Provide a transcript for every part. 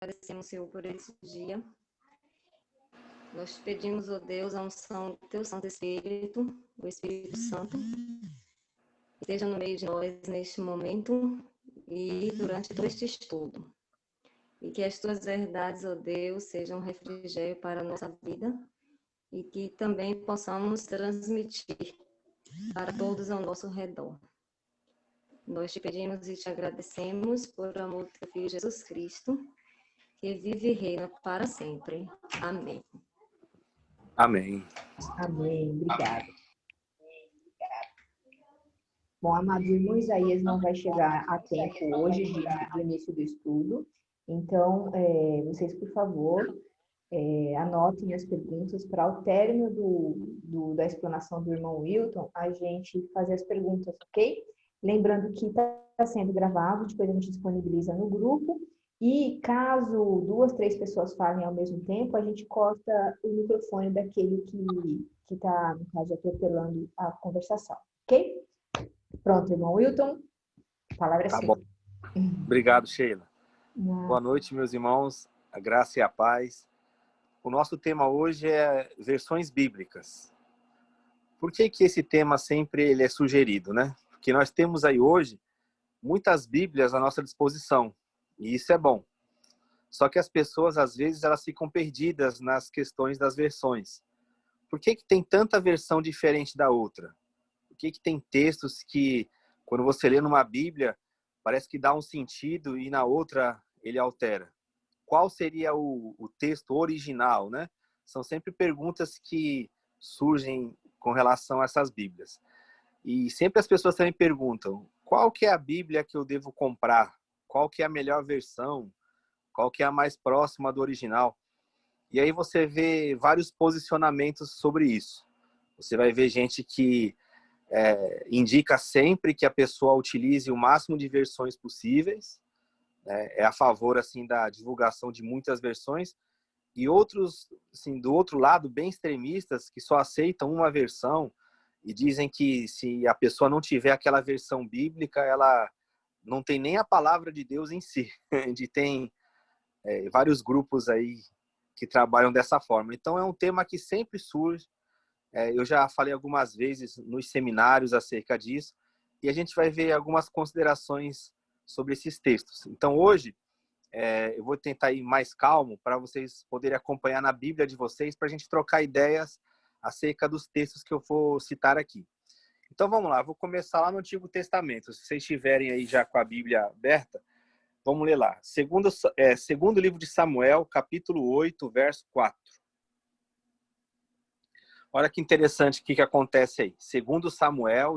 agradecemos, Senhor, por esse dia. Nós te pedimos, ó Deus, a unção do teu Santo Espírito, o Espírito Santo, que esteja no meio de nós neste momento e durante todo este estudo. E que as tuas verdades, ó Deus, sejam um refrigério para a nossa vida e que também possamos transmitir para todos ao nosso redor. Nós te pedimos e te agradecemos por amor do teu Filho Jesus Cristo, que vive e reina para sempre. Amém. Amém. Amém. Obrigada. Bom, amados irmãos, Isaías não vai chegar a tempo hoje do início do estudo. Então, vocês, por favor, anotem as perguntas para ao término da explanação do irmão Wilton, a gente fazer as perguntas, ok? Lembrando que está sendo gravado, depois a gente disponibiliza no grupo. E caso 2, 3 pessoas falem ao mesmo tempo, a gente corta o microfone daquele que está, no caso, atropelando a conversação, ok? Pronto, irmão Wilton, a palavra é Tá sua. bom. Obrigado, Sheila. Boa noite, meus irmãos, a graça e a paz. O nosso tema hoje é versões bíblicas. Por que esse tema sempre ele é sugerido, né? Porque nós temos aí hoje muitas Bíblias à nossa disposição, e isso é bom. Só que as pessoas, às vezes, elas ficam perdidas nas questões das versões. Por que tem tanta versão diferente da outra? Por que tem textos que, quando você lê numa Bíblia, parece que dá um sentido e na outra ele altera? Qual seria o texto original, né? São sempre perguntas que surgem com relação a essas Bíblias. E sempre as pessoas também perguntam, qual que é a Bíblia que eu devo comprar? Qual que é a melhor versão? Qual que é a mais próxima do original? E aí você vê vários posicionamentos sobre isso. Você vai ver gente que indica sempre que a pessoa utilize o máximo de versões possíveis, né? É a favor assim da divulgação de muitas versões, e outros, assim, do outro lado, bem extremistas, que só aceitam uma versão e dizem que se a pessoa não tiver aquela versão bíblica, ela não tem nem a palavra de Deus em si. A gente tem vários grupos aí que trabalham dessa forma. Então é um tema que sempre surge. Eu já falei algumas vezes nos seminários acerca disso, e a gente vai ver algumas considerações sobre esses textos. Então hoje eu vou tentar ir mais calmo para vocês poderem acompanhar na Bíblia de vocês, para a gente trocar ideias acerca dos textos que eu vou citar aqui. Então vamos lá, vou começar lá no Antigo Testamento. Se vocês estiverem aí já com a Bíblia aberta, vamos ler lá. Segundo livro de Samuel, capítulo 8, verso 4. Olha que interessante o que acontece aí. Segundo Samuel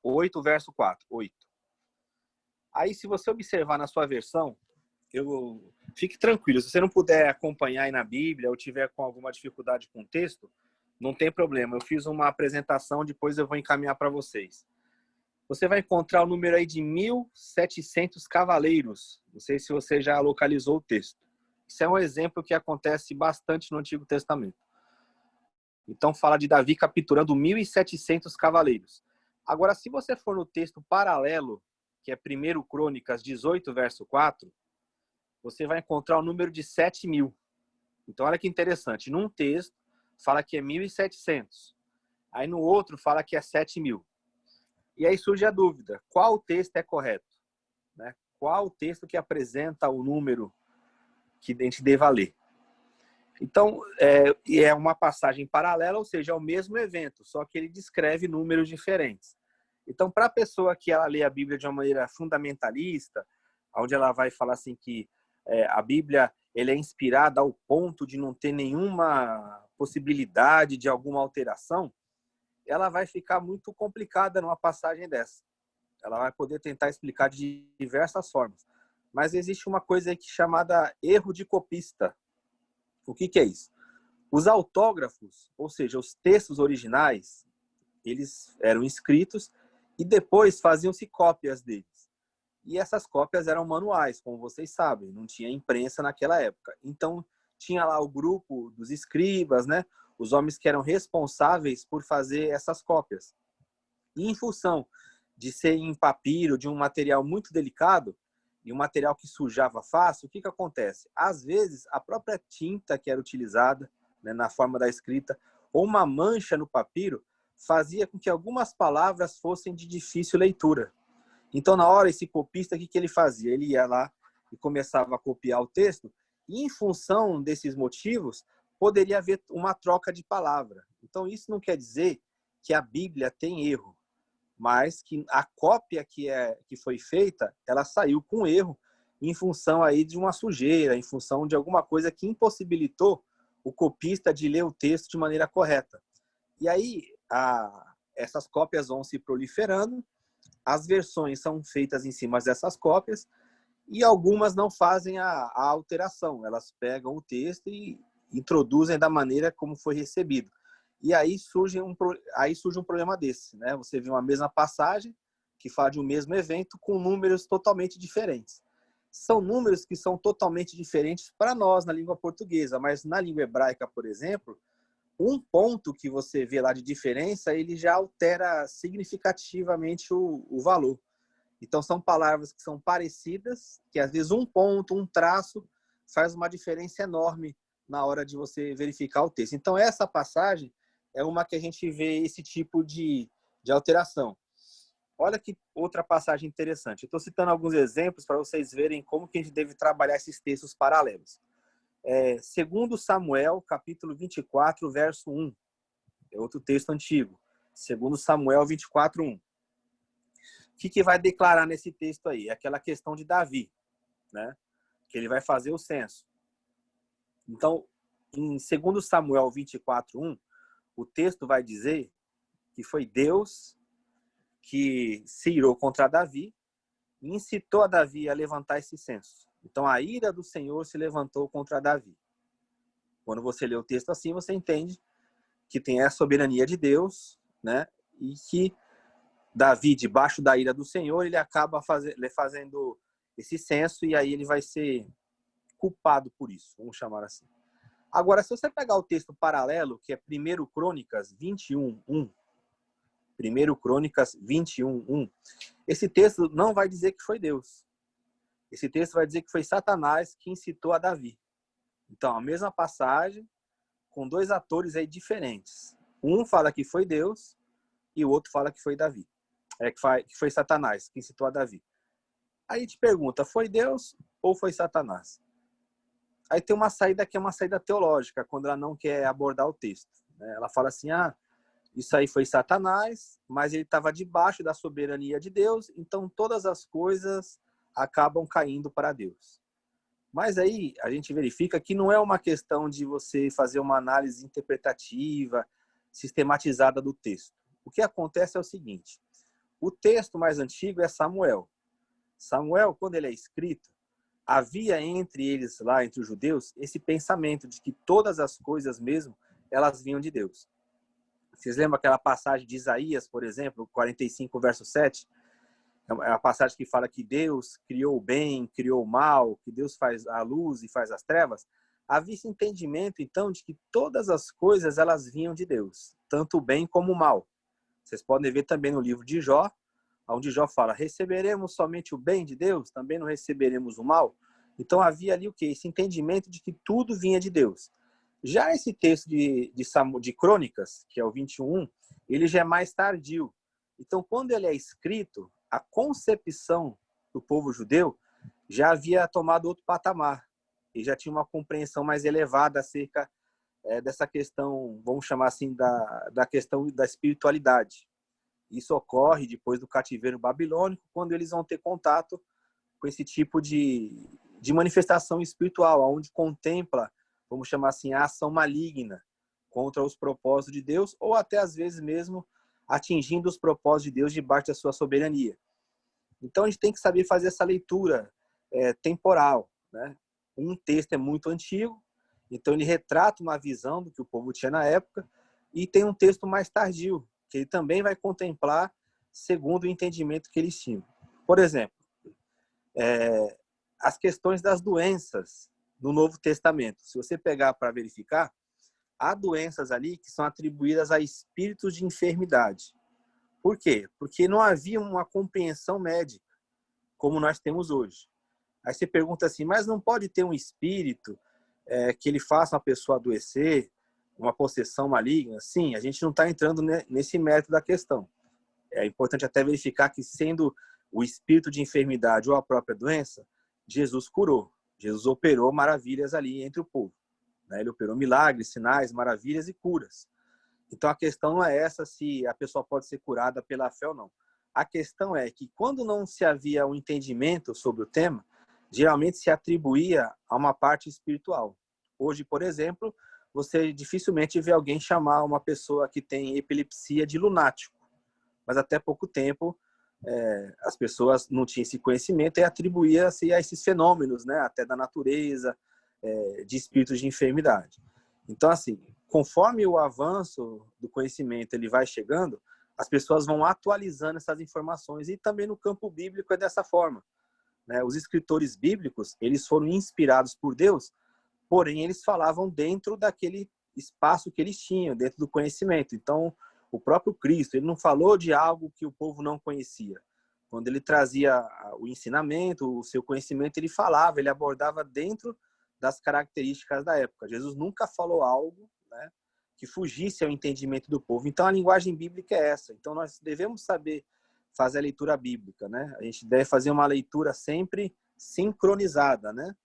8, verso 4. 8. Aí, se você observar na sua versão, fique tranquilo. Se você não puder acompanhar aí na Bíblia ou tiver com alguma dificuldade com o texto, não tem problema. Eu fiz uma apresentação, depois eu vou encaminhar para vocês. Você vai encontrar o número aí de 1.700 cavaleiros. Não sei se você já localizou o texto. Isso é um exemplo que acontece bastante no Antigo Testamento. Então, fala de Davi capturando 1.700 cavaleiros. Agora, se você for no texto paralelo, que é 1 Crônicas 18, verso 4, você vai encontrar o número de 7.000. Então, olha que interessante. Num texto, fala que é 1.700. Aí, no outro, fala que é 7.000. E aí surge a dúvida. Qual texto é correto? Né? Qual o texto que apresenta o número que a gente deva ler? Então, é uma passagem paralela, ou seja, é o mesmo evento, só que ele descreve números diferentes. Então, para a pessoa que ela lê a Bíblia de uma maneira fundamentalista, onde ela vai falar assim que a Bíblia ele é inspirada ao ponto de não ter nenhuma possibilidade de alguma alteração, ela vai ficar muito complicada numa passagem dessa. Ela vai poder tentar explicar de diversas formas. Mas existe uma coisa aí chamada erro de copista. O que é isso? Os autógrafos, ou seja, os textos originais, eles eram escritos e depois faziam-se cópias deles. E essas cópias eram manuais, como vocês sabem, não tinha imprensa naquela época. Então, tinha lá o grupo dos escribas, né? Os homens que eram responsáveis por fazer essas cópias. E em função de ser em papiro, de um material muito delicado, e um material que sujava fácil, o que acontece? Às vezes, a própria tinta que era utilizada, né, na forma da escrita, ou uma mancha no papiro, fazia com que algumas palavras fossem de difícil leitura. Então, na hora, esse copista, o que ele fazia? Ele ia lá e começava a copiar o texto, e em função desses motivos, poderia haver uma troca de palavra. Então, isso não quer dizer que a Bíblia tem erro, mas que a cópia que foi feita, ela saiu com erro em função aí de uma sujeira, em função de alguma coisa que impossibilitou o copista de ler o texto de maneira correta. E aí, essas cópias vão se proliferando, as versões são feitas em cima dessas cópias, e algumas não fazem a alteração, elas pegam o texto e introduzem da maneira como foi recebido. E aí surge um problema desse, né? Você vê uma mesma passagem que fala de um mesmo evento com números totalmente diferentes. São números que são totalmente diferentes para nós na língua portuguesa, mas na língua hebraica, por exemplo, um ponto que você vê lá de diferença, ele já altera significativamente o valor. Então, são palavras que são parecidas, que às vezes um ponto, um traço, faz uma diferença enorme na hora de você verificar o texto. Então, essa passagem é uma que a gente vê esse tipo de alteração. Olha que outra passagem interessante. Eu estou citando alguns exemplos para vocês verem como que a gente deve trabalhar esses textos paralelos. Segundo Samuel, capítulo 24, verso 1. É outro texto antigo. Segundo Samuel 24, 1. O que vai declarar nesse texto aí? Aquela questão de Davi, né? Que ele vai fazer o censo. Então, em 2 Samuel 24, 1, o texto vai dizer que foi Deus que se irou contra Davi e incitou a Davi a levantar esse censo. Então, a ira do Senhor se levantou contra Davi. Quando você lê o texto assim, você entende que tem a soberania de Deus, né? E que Davi, debaixo da ira do Senhor, ele acaba fazendo esse censo e aí ele vai ser culpado por isso, vamos chamar assim. Agora, se você pegar o texto paralelo, que é 1 Crônicas 21, 1, 1 Crônicas 21, 1, esse texto não vai dizer que foi Deus. Esse texto vai dizer que foi Satanás que incitou a Davi. Então, a mesma passagem, com dois atores aí diferentes. Um fala que foi Deus e o outro fala que foi Davi. Que foi Satanás que incitou a Davi. Aí te pergunta, foi Deus ou foi Satanás? Aí tem uma saída que é uma saída teológica, quando ela não quer abordar o texto. Ela fala assim, isso aí foi Satanás, mas ele estava debaixo da soberania de Deus, então todas as coisas acabam caindo para Deus. Mas aí a gente verifica que não é uma questão de você fazer uma análise interpretativa, sistematizada do texto. O que acontece é o seguinte, o texto mais antigo é Samuel. Samuel, quando ele é escrito, havia entre eles, lá entre os judeus, esse pensamento de que todas as coisas mesmo, elas vinham de Deus. Vocês lembram aquela passagem de Isaías, por exemplo, 45, verso 7? É a passagem que fala que Deus criou o bem, criou o mal, que Deus faz a luz e faz as trevas. Havia esse entendimento, então, de que todas as coisas, elas vinham de Deus, tanto o bem como o mal. Vocês podem ver também no livro de Jó, onde Jó fala, receberemos somente o bem de Deus, também não receberemos o mal. Então havia ali o quê? Esse entendimento de que tudo vinha de Deus. Já esse texto de Crônicas, que é o 21, ele já é mais tardio. Então, quando ele é escrito, a concepção do povo judeu já havia tomado outro patamar. E já tinha uma compreensão mais elevada acerca dessa questão, vamos chamar assim, da questão da espiritualidade. Isso ocorre depois do cativeiro babilônico, quando eles vão ter contato com esse tipo de manifestação espiritual, onde contempla, vamos chamar assim, a ação maligna contra os propósitos de Deus, ou até às vezes mesmo atingindo os propósitos de Deus debaixo da sua soberania. Então a gente tem que saber fazer essa leitura temporal, né? Um texto é muito antigo, então ele retrata uma visão do que o povo tinha na época, e tem um texto mais tardio, que ele também vai contemplar segundo o entendimento que eles tinham. Por exemplo, as questões das doenças no Novo Testamento. Se você pegar para verificar, há doenças ali que são atribuídas a espíritos de enfermidade. Por quê? Porque não havia uma compreensão médica como nós temos hoje. Aí você pergunta assim, mas não pode ter um espírito que ele faça uma pessoa adoecer, uma possessão maligna? Sim, a gente não está entrando nesse mérito da questão. É importante até verificar que, sendo o espírito de enfermidade ou a própria doença, Jesus curou. Jesus operou maravilhas ali entre o povo. Ele operou milagres, sinais, maravilhas e curas. Então, a questão não é essa se a pessoa pode ser curada pela fé ou não. A questão é que, quando não se havia um entendimento sobre o tema, geralmente se atribuía a uma parte espiritual. Hoje, por exemplo, você dificilmente vê alguém chamar uma pessoa que tem epilepsia de lunático. Mas até pouco tempo, as pessoas não tinham esse conhecimento e atribuía-se a esses fenômenos, né? Até da natureza, de espíritos de enfermidade. Então, assim, conforme o avanço do conhecimento ele vai chegando, as pessoas vão atualizando essas informações, e também no campo bíblico é dessa forma. Os escritores bíblicos, eles foram inspirados por Deus, porém eles falavam dentro daquele espaço que eles tinham, dentro do conhecimento. Então, o próprio Cristo, ele não falou de algo que o povo não conhecia. Quando ele trazia o ensinamento, o seu conhecimento, ele falava, ele abordava dentro das características da época. Jesus nunca falou algo, né, que fugisse ao entendimento do povo. Então, a linguagem bíblica é essa. Então, nós devemos saber fazer a leitura bíblica, né? A gente deve fazer uma leitura sempre sincronizada, né?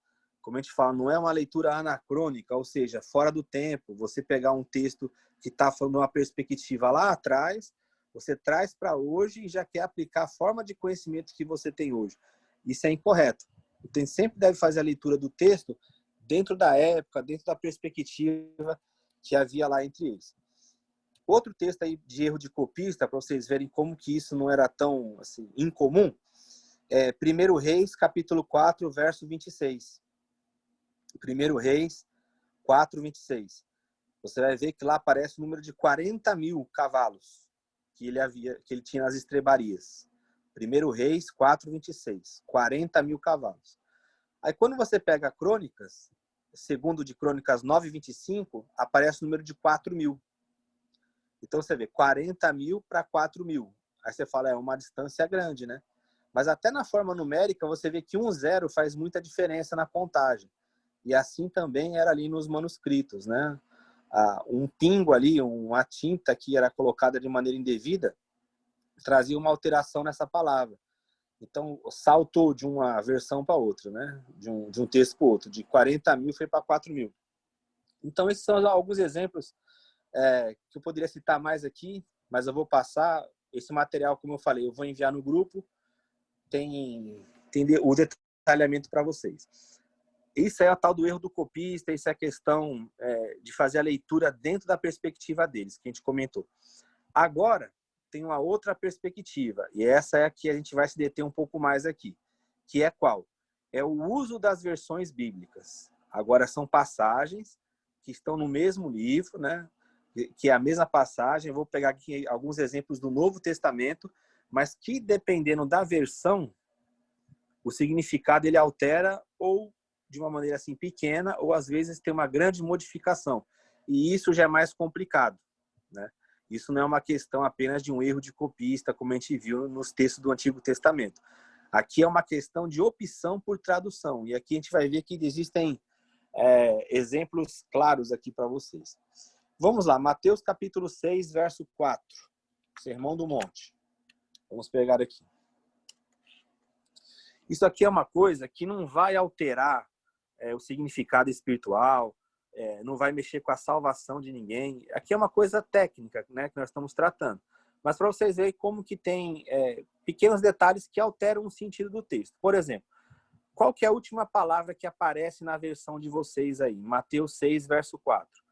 Como a gente fala, não é uma leitura anacrônica, ou seja, fora do tempo. Você pegar um texto que está falando uma perspectiva lá atrás, você traz para hoje e já quer aplicar a forma de conhecimento que você tem hoje. Isso é incorreto. Então, sempre deve fazer a leitura do texto dentro da época, dentro da perspectiva que havia lá entre eles. Outro texto aí de erro de copista, para vocês verem como que isso não era tão assim, incomum, é 1 Reis, capítulo 4, verso 26. 1 Reis 4, 26. Você vai ver que lá aparece o número de 40.000 cavalos que ele tinha nas estrebarias. 1 Reis 4, 26. 40.000 cavalos. Aí quando você pega Crônicas, segundo de Crônicas 9, 25, aparece o número de 4.000. Então você vê 40.000 para 4.000. Aí você fala, é uma distância grande, né? Mas até na forma numérica, você vê que 1 0 faz muita diferença na contagem. E assim também era ali nos manuscritos, né? Um pingo ali, uma tinta que era colocada de maneira indevida, trazia uma alteração nessa palavra. Então, saltou de uma versão para outra, né? De um texto para outro. De 40.000 foi para 4.000. Então, esses são alguns exemplos que eu poderia citar mais aqui, mas eu vou passar. Esse material, como eu falei, eu vou enviar no grupo. Tem o detalhamento para vocês. Isso é a tal do erro do copista, isso é a questão de fazer a leitura dentro da perspectiva deles, que a gente comentou. Agora, tem uma outra perspectiva, e essa é a que a gente vai se deter um pouco mais aqui, que é qual? É o uso das versões bíblicas. Agora, são passagens que estão no mesmo livro, né? Que é a mesma passagem. Eu vou pegar aqui alguns exemplos do Novo Testamento, mas que, dependendo da versão, o significado ele altera ou de uma maneira assim pequena, ou às vezes tem uma grande modificação. E isso já é mais complicado, né? Isso não é uma questão apenas de um erro de copista, como a gente viu nos textos do Antigo Testamento. Aqui é uma questão de opção por tradução. E aqui a gente vai ver que existem exemplos claros aqui para vocês. Vamos lá, Mateus capítulo 6, verso 4. Sermão do Monte. Vamos pegar aqui. Isso aqui é uma coisa que não vai alterar o significado espiritual, não vai mexer com a salvação de ninguém. Aqui é uma coisa técnica, né, que nós estamos tratando. Mas para vocês verem como que tem pequenos detalhes que alteram o sentido do texto. Por exemplo, qual que é a última palavra que aparece na versão de vocês aí? Mateus 6, verso 4.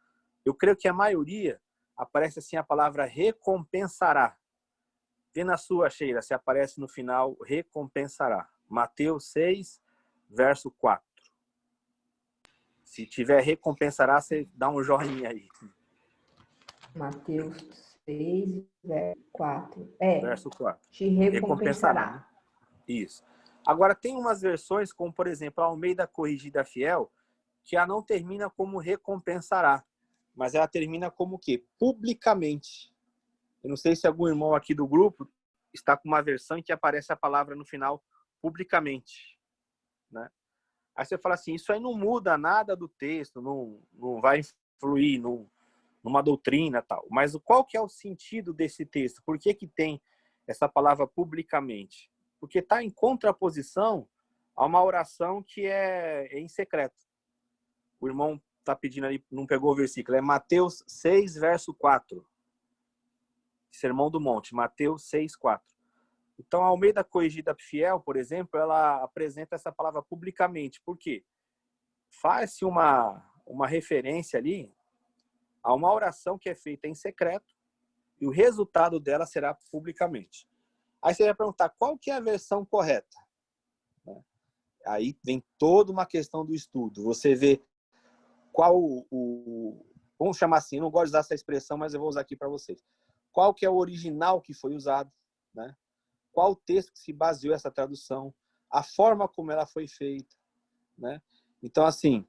Eu creio que a maioria aparece assim a palavra recompensará. Vê na sua, Sheila, se aparece no final recompensará. Mateus 6, verso 4. Se tiver recompensará, você dá um joinha aí. Mateus 6, verso 4. Verso 4. Te recompensará. Né? Isso. Agora, tem umas versões, como por exemplo, a Almeida Corrigida Fiel, que ela não termina como recompensará, mas ela termina como o quê? Publicamente. Eu não sei se algum irmão aqui do grupo está com uma versão em que aparece a palavra no final, publicamente. né? Aí você fala assim, isso aí não muda nada do texto, não vai influir numa doutrina e tal. Mas qual que é o sentido desse texto? Por que que tem essa palavra publicamente? Porque está em contraposição a uma oração que é em secreto. O irmão está pedindo ali, não pegou o versículo, é Mateus 6, verso 4. Sermão do Monte, Mateus 6, 4. Então, a Almeida Corrigida Fiel, por exemplo, ela apresenta essa palavra publicamente. Por quê? Faz-se uma referência ali a uma oração que é feita em secreto e o resultado dela será publicamente. Aí você vai perguntar, qual que é a versão correta? Aí vem toda uma questão do estudo. Você vê qual vamos chamar assim, eu não gosto de usar essa expressão, mas eu vou usar aqui para vocês. Qual que é o original que foi usado, né? Qual o texto que se baseou essa tradução, a forma como ela foi feita, né? Então, assim,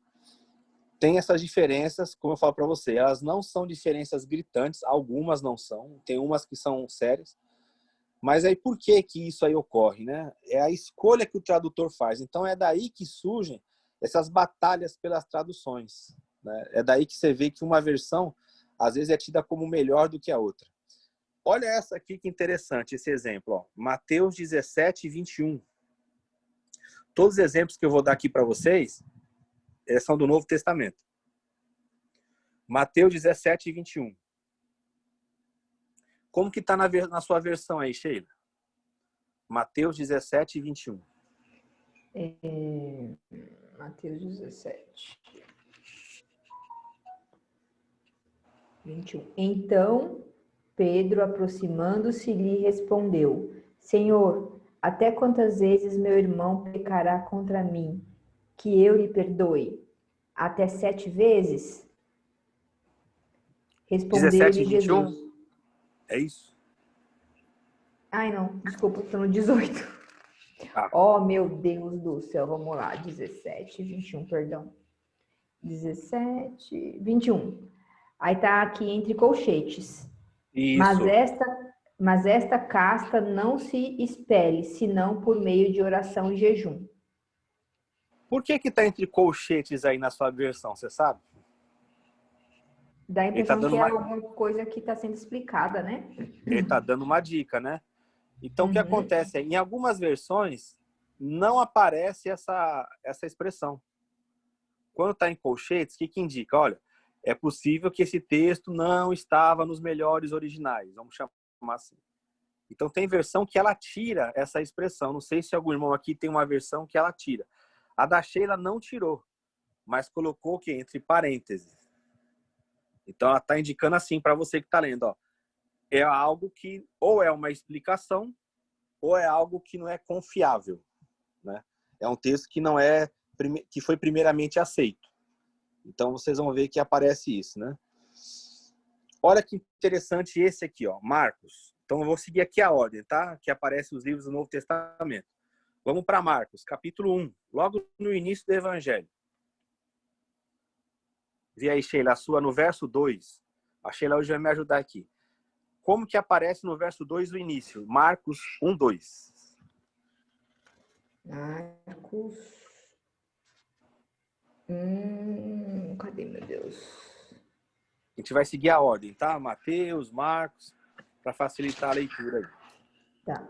tem essas diferenças, como eu falo para você, elas não são diferenças gritantes, algumas não são, tem umas que são sérias, mas aí por que que isso aí ocorre, né? É a escolha que o tradutor faz. Então é daí que surgem essas batalhas pelas traduções, né? É daí que você vê que uma versão às vezes é tida como melhor do que a outra. Olha essa aqui que interessante, esse exemplo, ó. Mateus 17, 21. Todos os exemplos que eu vou dar aqui para vocês são do Novo Testamento. Mateus 17, 21. Como que está na sua versão aí, Sheila? Mateus 17, 21. Mateus 17, 21. Então, Pedro, aproximando-se, lhe respondeu: Senhor, até quantas vezes meu irmão pecará contra mim, que eu lhe perdoe? Até 7 vezes? 17 Respondeu-lhe e 21? Jesus. É isso? Ai, não, desculpa, estou no 18. Ah. Oh, meu Deus do céu, vamos lá, 17, 21, perdão. 17, 21. Aí tá aqui entre colchetes. Isso. Mas esta casta não se expele, senão por meio de oração e jejum. Por que que tá entre colchetes aí na sua versão, você sabe? Dá a Ele tá impressão dando que é uma, alguma coisa que está sendo explicada, né? ele tá dando uma dica, né? Então, o que Uhum. acontece? Em algumas versões, não aparece essa expressão. Quando está em colchetes, o que indica? Olha, é possível que esse texto não estava nos melhores originais, vamos chamar assim. Então, tem versão que ela tira essa expressão. Não sei se algum irmão aqui tem uma versão que ela tira. A da Sheila não tirou, mas colocou o quê? Entre parênteses. Então, ela está indicando assim para você que está lendo. Ó, é algo que ou é uma explicação ou é algo que não é confiável, né? É um texto que não é que foi primeiramente aceito. Então vocês vão ver que aparece isso, né? Olha que interessante esse aqui, ó, Marcos. Então eu vou seguir aqui a ordem, tá? Que aparece os livros do Novo Testamento. Vamos para Marcos, capítulo 1, logo no início do Evangelho. Vê aí, Sheila, a sua no verso 2. A Sheila hoje vai me ajudar aqui. Como que aparece no verso 2 o início? Marcos 1, 2. Marcos. Cadê, meu Deus? A gente vai seguir a ordem, tá? Mateus, Marcos, para facilitar a leitura aí. Tá.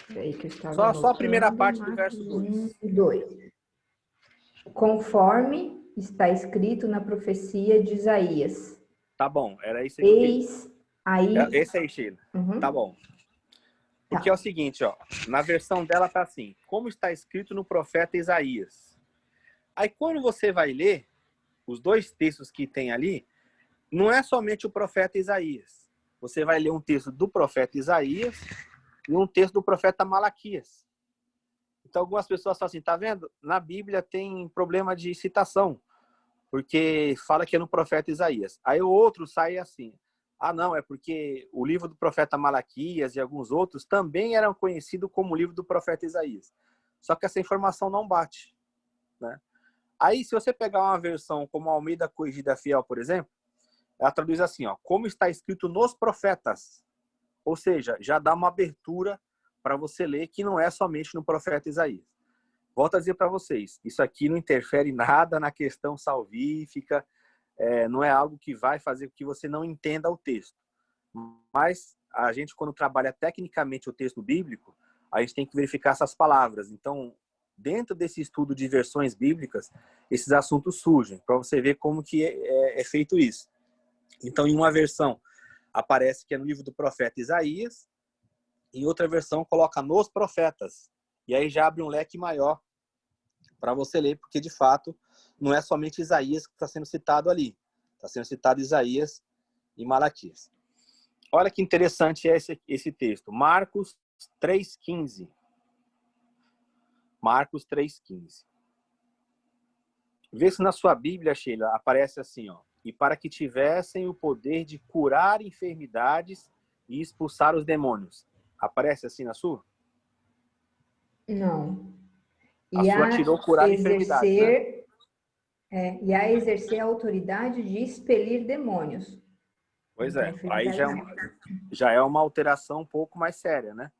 Peraí que eu estava Só a primeira parte do Marcos verso 2. 2. Conforme está escrito na profecia de Isaías. Tá bom, era isso aí que eu queria. Eis aí. Esse aí, Sheila. Uhum. Tá bom. Porque é o seguinte, ó, na versão dela tá assim, como está escrito no profeta Isaías. Aí quando você vai ler os dois textos que tem ali, não é somente o profeta Isaías. Você vai ler um texto do profeta Isaías e um texto do profeta Malaquias. Então algumas pessoas falam assim, tá vendo? Na Bíblia tem problema de citação, porque fala que é no profeta Isaías. Aí o outro sai assim, ah, não, é porque o livro do profeta Malaquias e alguns outros também eram conhecidos como o livro do profeta Isaías. Só que essa informação não bate, né? Aí, se você pegar uma versão como a Almeida Corrigida Fiel, por exemplo, ela traduz assim, ó, como está escrito nos profetas. Ou seja, já dá uma abertura para você ler que não é somente no profeta Isaías. Volto a dizer para vocês, isso aqui não interfere nada na questão salvífica, não é algo que vai fazer com que você não entenda o texto. Mas a gente, quando trabalha tecnicamente o texto bíblico, a gente tem que verificar essas palavras. Então, dentro desse estudo de versões bíblicas, esses assuntos surgem, para você ver como que é feito isso. Então, em uma versão, aparece que é no livro do profeta Isaías, em outra versão, coloca nos profetas. E aí já abre um leque maior para você ler, porque, de fato, não é somente Isaías que está sendo citado ali. Está sendo citado Isaías e Malaquias. Olha que interessante é esse texto. Marcos 3,15. Marcos 3,15. Vê se na sua Bíblia, Sheila, aparece assim, ó. E para que tivessem o poder de curar enfermidades e expulsar os demônios. Aparece assim na sua? Não. A sua tirou curar enfermidades, né? E a exercer a autoridade de expelir demônios. Pois é, aí já é uma alteração um pouco mais séria, né?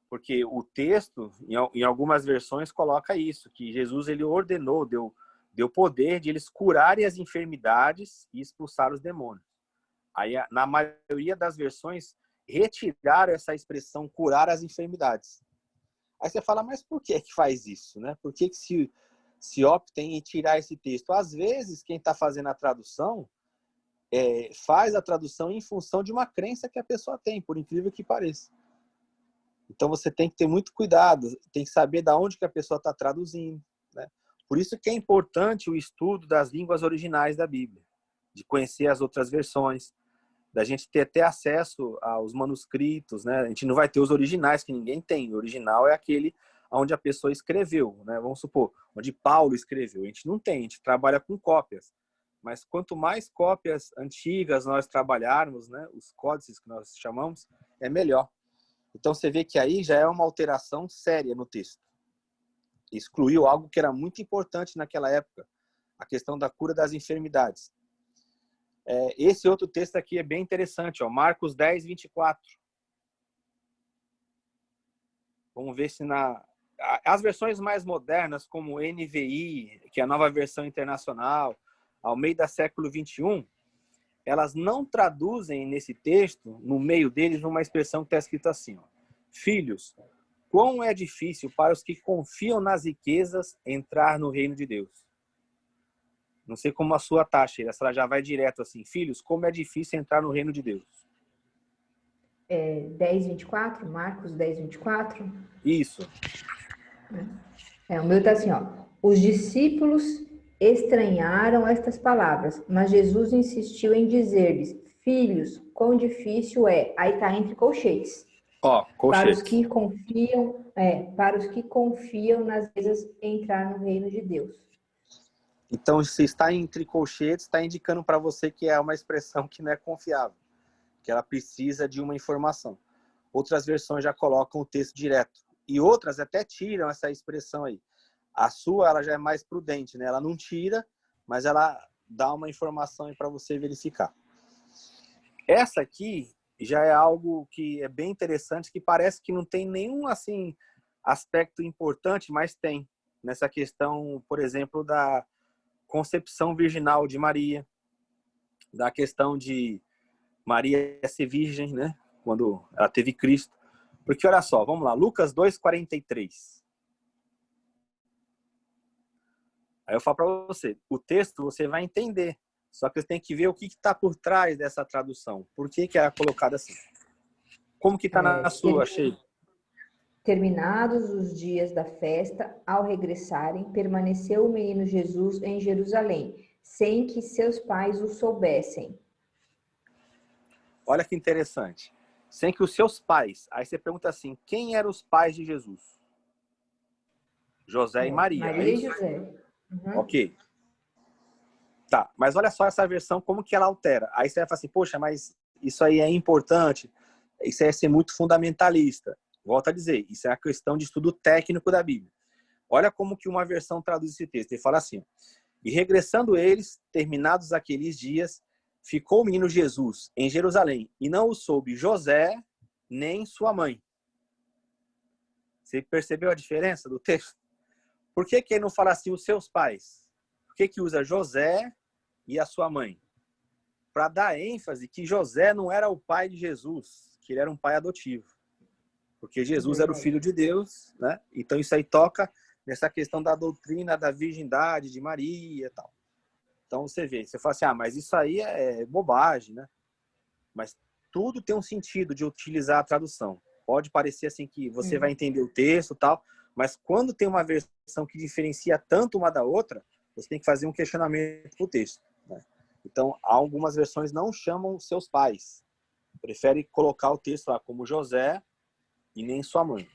Porque o texto, em algumas versões, coloca isso, que Jesus ele ordenou, deu poder de eles curarem as enfermidades e expulsar os demônios. Aí, na maioria das versões, retiraram essa expressão curar as enfermidades. Aí você fala, mas por que faz isso, né? Por que se optem em tirar esse texto? Às vezes, quem está fazendo a tradução faz a tradução em função de uma crença que a pessoa tem, por incrível que pareça. Então você tem que ter muito cuidado, tem que saber de onde que a pessoa está traduzindo, né? Por isso que é importante o estudo das línguas originais da Bíblia, de conhecer as outras versões, da gente ter até acesso aos manuscritos, né? A gente não vai ter os originais, que ninguém tem. O original é aquele onde a pessoa escreveu, né? Vamos supor, onde Paulo escreveu. A gente não tem, a gente trabalha com cópias. Mas quanto mais cópias antigas nós trabalharmos, né? Os códices que nós chamamos, é melhor. Então você vê que aí já é uma alteração séria no texto. Excluiu algo que era muito importante naquela época, a questão da cura das enfermidades. Esse outro texto aqui é bem interessante, ó, Marcos 10, 24. Vamos ver se as versões mais modernas, como NVI, que é a nova versão internacional, Almeida século 21, elas não traduzem nesse texto, no meio deles, uma expressão que está escrito assim, ó, filhos, quão é difícil para os que confiam nas riquezas entrar no reino de Deus. Não sei como a sua taxa, ela já vai direto assim, filhos, como é difícil entrar no reino de Deus. 10:24, Marcos 10:24. Isso. O meu está assim, ó. Os discípulos estranharam estas palavras, mas Jesus insistiu em dizer-lhes, filhos, quão difícil é. Aí está entre colchetes. Ó, colchetes. Para os que confiam nas coisas entrar no reino de Deus. Então, se está entre colchetes, está indicando para você que é uma expressão que não é confiável, que ela precisa de uma informação. Outras versões já colocam o texto direto. E outras até tiram essa expressão aí. A sua, ela já é mais prudente, né? Ela não tira, mas ela dá uma informação para você verificar. Essa aqui já é algo que é bem interessante, que parece que não tem nenhum assim aspecto importante, mas tem. Nessa questão, por exemplo, da concepção virginal de Maria, da questão de Maria ser virgem, né? Quando ela teve Cristo. Porque, olha só, vamos lá, Lucas 2,43. Aí eu falo para você, o texto você vai entender, só que você tem que ver o que está por trás dessa tradução. Por que era colocado assim? Como que está na sua, Sheila? Terminados os dias da festa, ao regressarem, permaneceu o menino Jesus em Jerusalém, sem que seus pais o soubessem. Olha que interessante. Sem que os seus pais... Aí você pergunta assim, quem eram os pais de Jesus? José e Maria. Maria e José. Uhum. Ok. Tá, mas olha só essa versão, como que ela altera. Aí você vai falar assim, poxa, mas isso aí é importante. Isso é ser muito fundamentalista. Volto a dizer, isso é a questão de estudo técnico da Bíblia. Olha como que uma versão traduz esse texto. Ele fala assim, e regressando eles, terminados aqueles dias, ficou o menino Jesus em Jerusalém, e não o soube José, nem sua mãe. Você percebeu a diferença do texto? Por que que ele não fala assim, os seus pais? Por que que usa José e a sua mãe? Para dar ênfase que José não era o pai de Jesus, que ele era um pai adotivo. Porque Jesus era o filho de Deus, né? Então isso aí toca nessa questão da doutrina da virgindade de Maria e tal. Então você vê, você fala assim, mas isso aí é bobagem, né? Mas tudo tem um sentido de utilizar a tradução. Pode parecer assim que você vai entender o texto e tal, mas quando tem uma versão que diferencia tanto uma da outra, você tem que fazer um questionamento pro texto, né? Então, algumas versões não chamam seus pais. Prefere colocar o texto lá como José e nem sua mãe.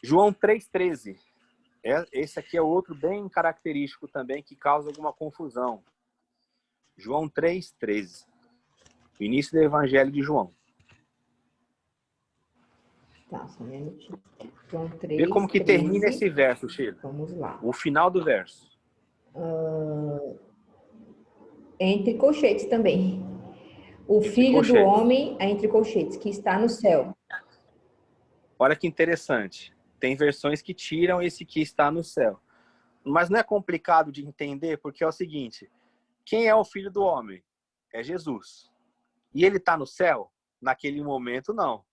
João 3,13. Esse aqui é outro bem característico também, que causa alguma confusão. João 3,13. O início do Evangelho de João. Tá, só um minutinho. João 3, Vê como que 13. termina esse verso, Sheila. Vamos lá. O final do verso. Entre colchetes também. O Entre Filho do colchetes. Homem, entre colchetes, que está no céu. Olha que interessante. Tem versões que tiram esse que está no céu. Mas não é complicado de entender, porque é o seguinte. Quem é o Filho do Homem? É Jesus. E ele está no céu? Naquele momento, não.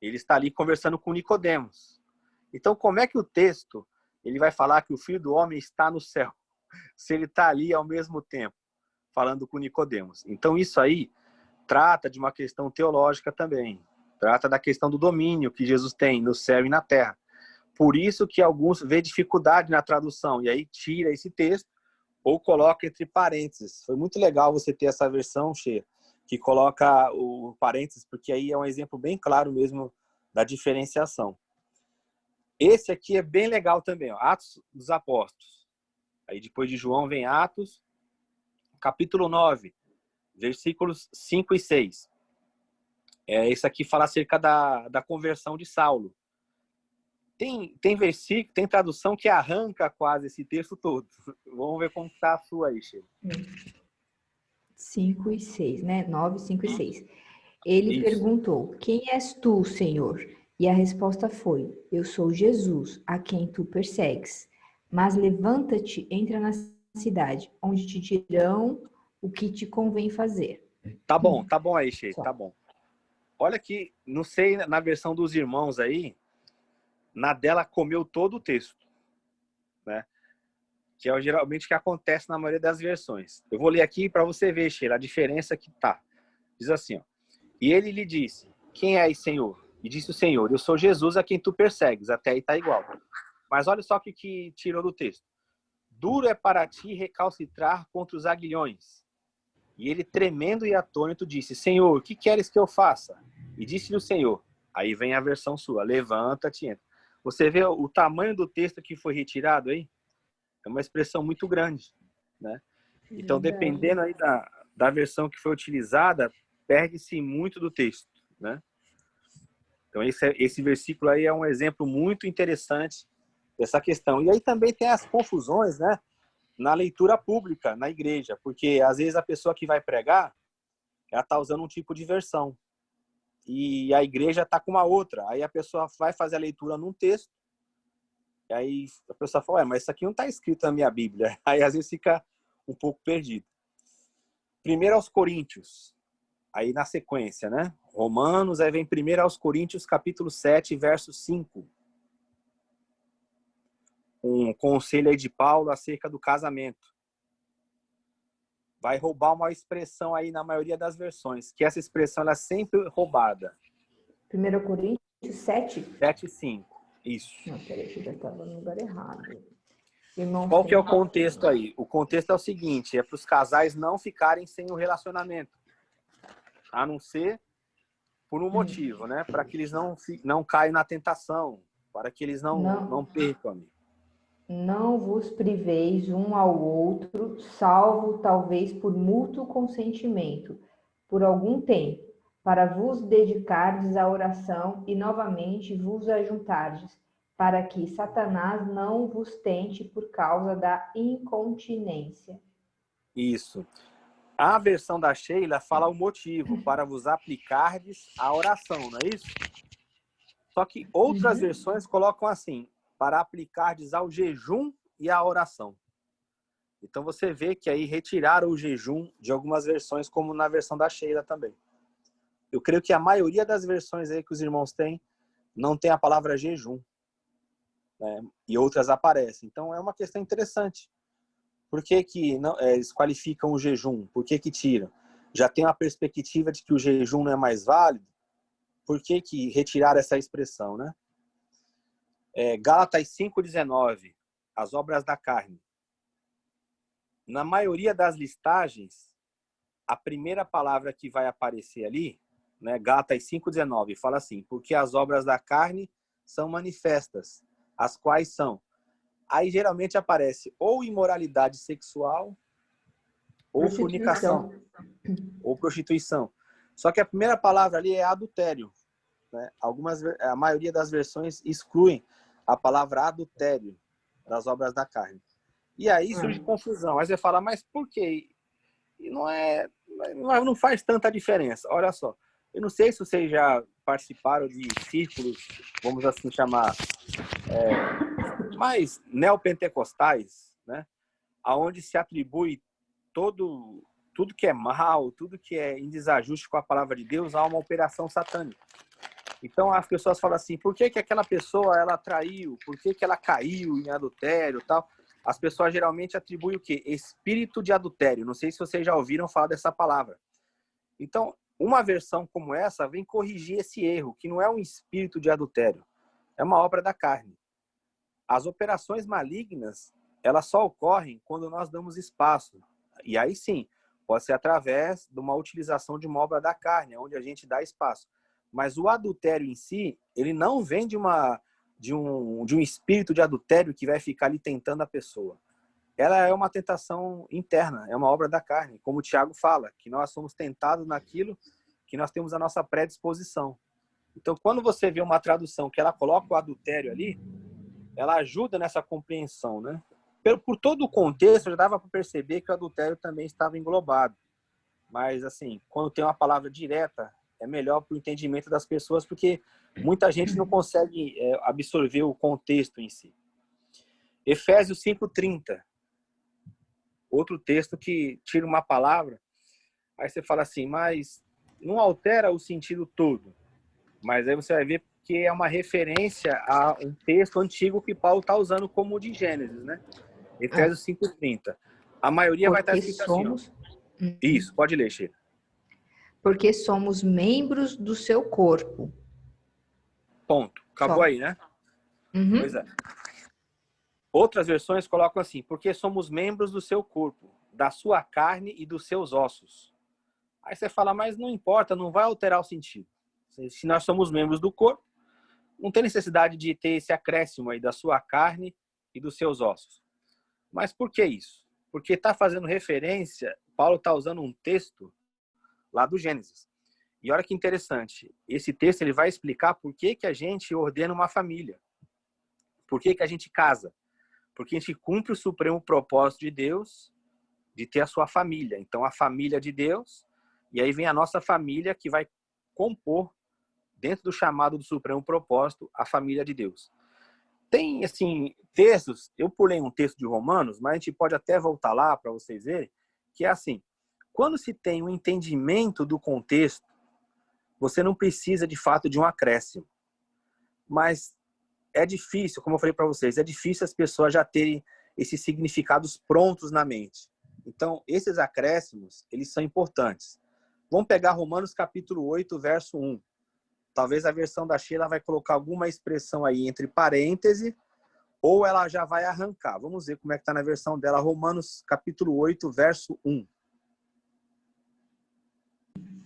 Ele está ali conversando com Nicodemos. Então, como é que o texto ele vai falar que o Filho do Homem está no céu, se ele está ali ao mesmo tempo, falando com Nicodemos? Então, isso aí trata de uma questão teológica também. Trata da questão do domínio que Jesus tem no céu e na terra. Por isso que alguns vê dificuldade na tradução, e aí tira esse texto ou coloca entre parênteses. Foi muito legal você ter essa versão, Sheila, que coloca o parênteses, porque aí é um exemplo bem claro mesmo da diferenciação. Esse aqui é bem legal também, ó, Atos dos Apóstolos. Aí depois de João vem Atos, capítulo 9, versículos 5 e 6. Esse aqui fala acerca da conversão de Saulo. Tem versículo, tem tradução que arranca quase esse texto todo. Vamos ver como está a sua aí, Sheila. 5 e 6, né? 9, 5 e 6. Ele Isso. perguntou, quem és tu, Senhor? E a resposta foi, eu sou Jesus, a quem tu persegues. Mas levanta-te, entra na cidade, onde te dirão o que te convém fazer. Tá bom aí, Sheila, tá bom. Olha que, não sei, na versão dos irmãos aí, na dela comeu todo o texto, né? Que é geralmente o que acontece na maioria das versões. Eu vou ler aqui para você ver, Sheila, a diferença que tá. Diz assim, ó. E ele lhe disse, quem és, Senhor? E disse o Senhor, eu sou Jesus a quem tu persegues. Até aí tá igual. Mas olha só o que tirou do texto. Duro é para ti recalcitrar contra os aguilhões. E ele, tremendo e atônito, disse, Senhor, o que queres que eu faça? E disse-lhe o Senhor, aí vem a versão sua, levanta-te e entra. Você vê o tamanho do texto que foi retirado aí? É uma expressão muito grande, né? Então, dependendo aí da versão que foi utilizada, perde-se muito do texto, né? Então, esse versículo aí é um exemplo muito interessante dessa questão. E aí também tem as confusões, né? Na leitura pública, na igreja, porque às vezes a pessoa que vai pregar, ela está usando um tipo de versão e a igreja está com uma outra. Aí a pessoa vai fazer a leitura num texto, e aí a pessoa fala, mas isso aqui não está escrito na minha Bíblia. Aí às vezes fica um pouco perdido. Primeiro aos Coríntios, aí na sequência, né? Romanos, aí vem primeiro aos Coríntios, capítulo 7, verso 5. Um conselho aí de Paulo acerca do casamento. Vai roubar uma expressão aí na maioria das versões, que essa expressão ela é sempre roubada. 1 Coríntios 7? 7 e 5. Isso. Não, peraí, que eu já estava no lugar errado. Irmão, qual que é o contexto aí? O contexto é o seguinte, é para os casais não ficarem sem o relacionamento. A não ser por um motivo, né? Para que eles não caiam na tentação, para que eles não percam. Não vos priveis um ao outro, salvo talvez por mútuo consentimento, por algum tempo, para vos dedicardes à oração e novamente vos ajuntardes, para que Satanás não vos tente por causa da incontinência. Isso. A versão da Sheila fala o motivo, para vos aplicardes à oração, não é isso? Só que outras versões colocam assim, para aplicardes ao jejum e à oração. Então você vê que aí retiraram o jejum de algumas versões, como na versão da Sheila também. Eu creio que a maioria das versões aí que os irmãos têm, não tem a palavra jejum, né? E outras aparecem. Então é uma questão interessante. Por que que não, eles qualificam o jejum? Por que que tiram? Já tem uma perspectiva de que o jejum não é mais válido? Por que que retiraram essa expressão, né? Gálatas 5,19, as obras da carne. Na maioria das listagens, a primeira palavra que vai aparecer ali, né, Gálatas 5,19, fala assim, porque as obras da carne são manifestas, as quais são. Aí geralmente aparece ou imoralidade sexual, ou fornicação, ou prostituição. Só que a primeira palavra ali é adultério, né? A maioria das versões excluem a palavra adultério das obras da carne. E aí surge confusão. Aí você fala, mas por quê? E não faz tanta diferença. Olha só, eu não sei se vocês já participaram de círculos, vamos assim chamar, mais neopentecostais, né? Aonde se atribui tudo que é mal, tudo que é em desajuste com a palavra de Deus a uma operação satânica. Então as pessoas falam assim, por que que aquela pessoa ela traiu? Por que que ela caiu em adultério e tal? As pessoas geralmente atribuem o quê? Espírito de adultério. Não sei se vocês já ouviram falar dessa palavra. Então, uma versão como essa vem corrigir esse erro, que não é um espírito de adultério, é uma obra da carne. As operações malignas, elas só ocorrem quando nós damos espaço. E aí sim, pode ser através de uma utilização de uma obra da carne, onde a gente dá espaço. Mas o adultério em si, ele não vem de um espírito de adultério que vai ficar ali tentando a pessoa. Ela é uma tentação interna, é uma obra da carne, como o Tiago fala, que nós somos tentados naquilo que nós temos a nossa predisposição. Então, quando você vê uma tradução que ela coloca o adultério ali, ela ajuda nessa compreensão, né? Por todo o contexto, já dava para perceber que o adultério também estava englobado. Mas, assim, quando tem uma palavra direta, é melhor para o entendimento das pessoas, porque muita gente não consegue absorver o contexto em si. Efésios 5:30. Outro texto que tira uma palavra, aí você fala assim, mas não altera o sentido todo. Mas aí você vai ver que é uma referência a um texto antigo que Paulo está usando como o de Gênesis, né? Efésios 5:30. A maioria vai estar escrito somos... assim. Isso, pode ler, Sheila. Porque somos membros do seu corpo. Ponto. Acabou Só. aí, né? Uhum. Pois é. Outras versões colocam assim, porque somos membros do seu corpo, da sua carne e dos seus ossos. Aí você fala, mas não importa, não vai alterar o sentido. Se nós somos membros do corpo, não tem necessidade de ter esse acréscimo aí da sua carne e dos seus ossos. Mas por que isso? Porque está fazendo referência, Paulo está usando um texto lá do Gênesis. E olha que interessante, esse texto ele vai explicar por que que a gente ordena uma família. Por que que a gente casa? Porque a gente cumpre o supremo propósito de Deus de ter a sua família. Então, a família de Deus, e aí vem a nossa família que vai compor, dentro do chamado do supremo propósito, a família de Deus. Tem, assim, textos, eu pulei um texto de Romanos, mas a gente pode até voltar lá para vocês verem, que é assim, quando se tem um entendimento do contexto, você não precisa, de fato, de um acréscimo. Mas é difícil, como eu falei para vocês, é difícil as pessoas já terem esses significados prontos na mente. Então, esses acréscimos, eles são importantes. Vamos pegar Romanos capítulo 8, verso 1. Talvez a versão da Sheila vai colocar alguma expressão aí entre parêntese, ou ela já vai arrancar. Vamos ver como é que está na versão dela. Romanos capítulo 8, verso 1.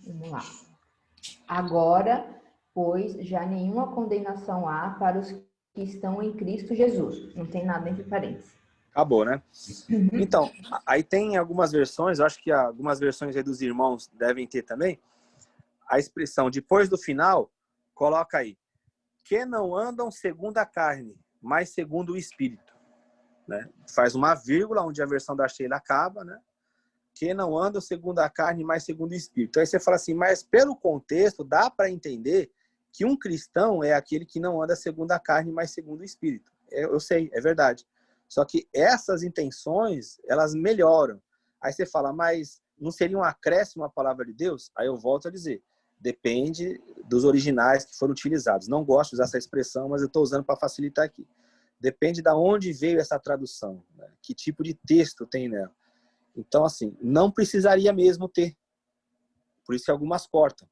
Vamos lá. Agora, pois, já nenhuma condenação há para os que estão em Cristo Jesus. Não tem nada entre parênteses. Acabou, né? Então, aí tem algumas versões, eu acho que algumas versões aí dos irmãos devem ter também, a expressão depois do final, coloca aí, que não andam segundo a carne, mas segundo o Espírito. Né? Faz uma vírgula, onde a versão da Sheila acaba, né? Que não andam segundo a carne, mas segundo o Espírito. Aí você fala assim, mas pelo contexto, dá para entender que um cristão é aquele que não anda segundo a carne, mas segundo o Espírito. eu sei, é verdade. Só que essas intenções, elas melhoram. Aí você fala, mas não seria um acréscimo à palavra de Deus? Aí eu volto a dizer, depende dos originais que foram utilizados. Não gosto de usar essa expressão, mas eu estou usando para facilitar aqui. Depende de onde veio essa tradução, né? Que tipo de texto tem nela. Então, assim, não precisaria mesmo ter. Por isso que algumas cortam.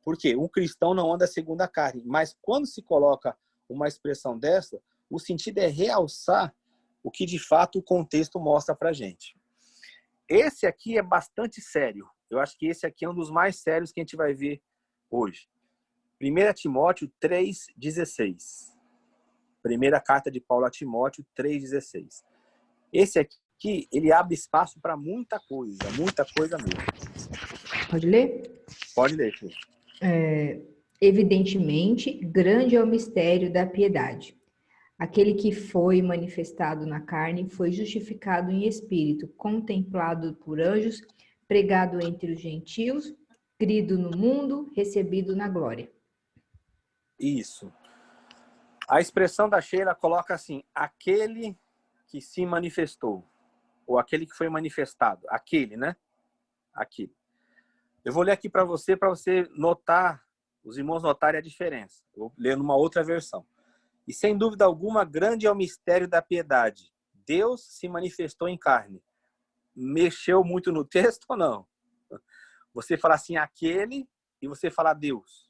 Por quê? Um cristão não anda segundo a carne. Mas quando se coloca uma expressão dessa, o sentido é realçar o que de fato o contexto mostra para a gente. Esse aqui é bastante sério. Eu acho que esse aqui é um dos mais sérios que a gente vai ver hoje. 1 Timóteo 3,16. Primeira carta de Paulo a Timóteo 3,16. Esse aqui, ele abre espaço para muita coisa mesmo. Pode ler? Pode ler, filho. Evidentemente, grande é o mistério da piedade. Aquele que foi manifestado na carne foi justificado em espírito, contemplado por anjos, pregado entre os gentios, crido no mundo, recebido na glória. Isso. A expressão da Sheila coloca assim, aquele que se manifestou, ou aquele que foi manifestado, aquele, né? Aquele. Eu vou ler aqui para você notar, os irmãos notarem a diferença. Eu vou ler numa outra versão. E sem dúvida alguma, grande é o mistério da piedade. Deus se manifestou em carne. Mexeu muito no texto ou não? Você fala assim, aquele, e você fala Deus.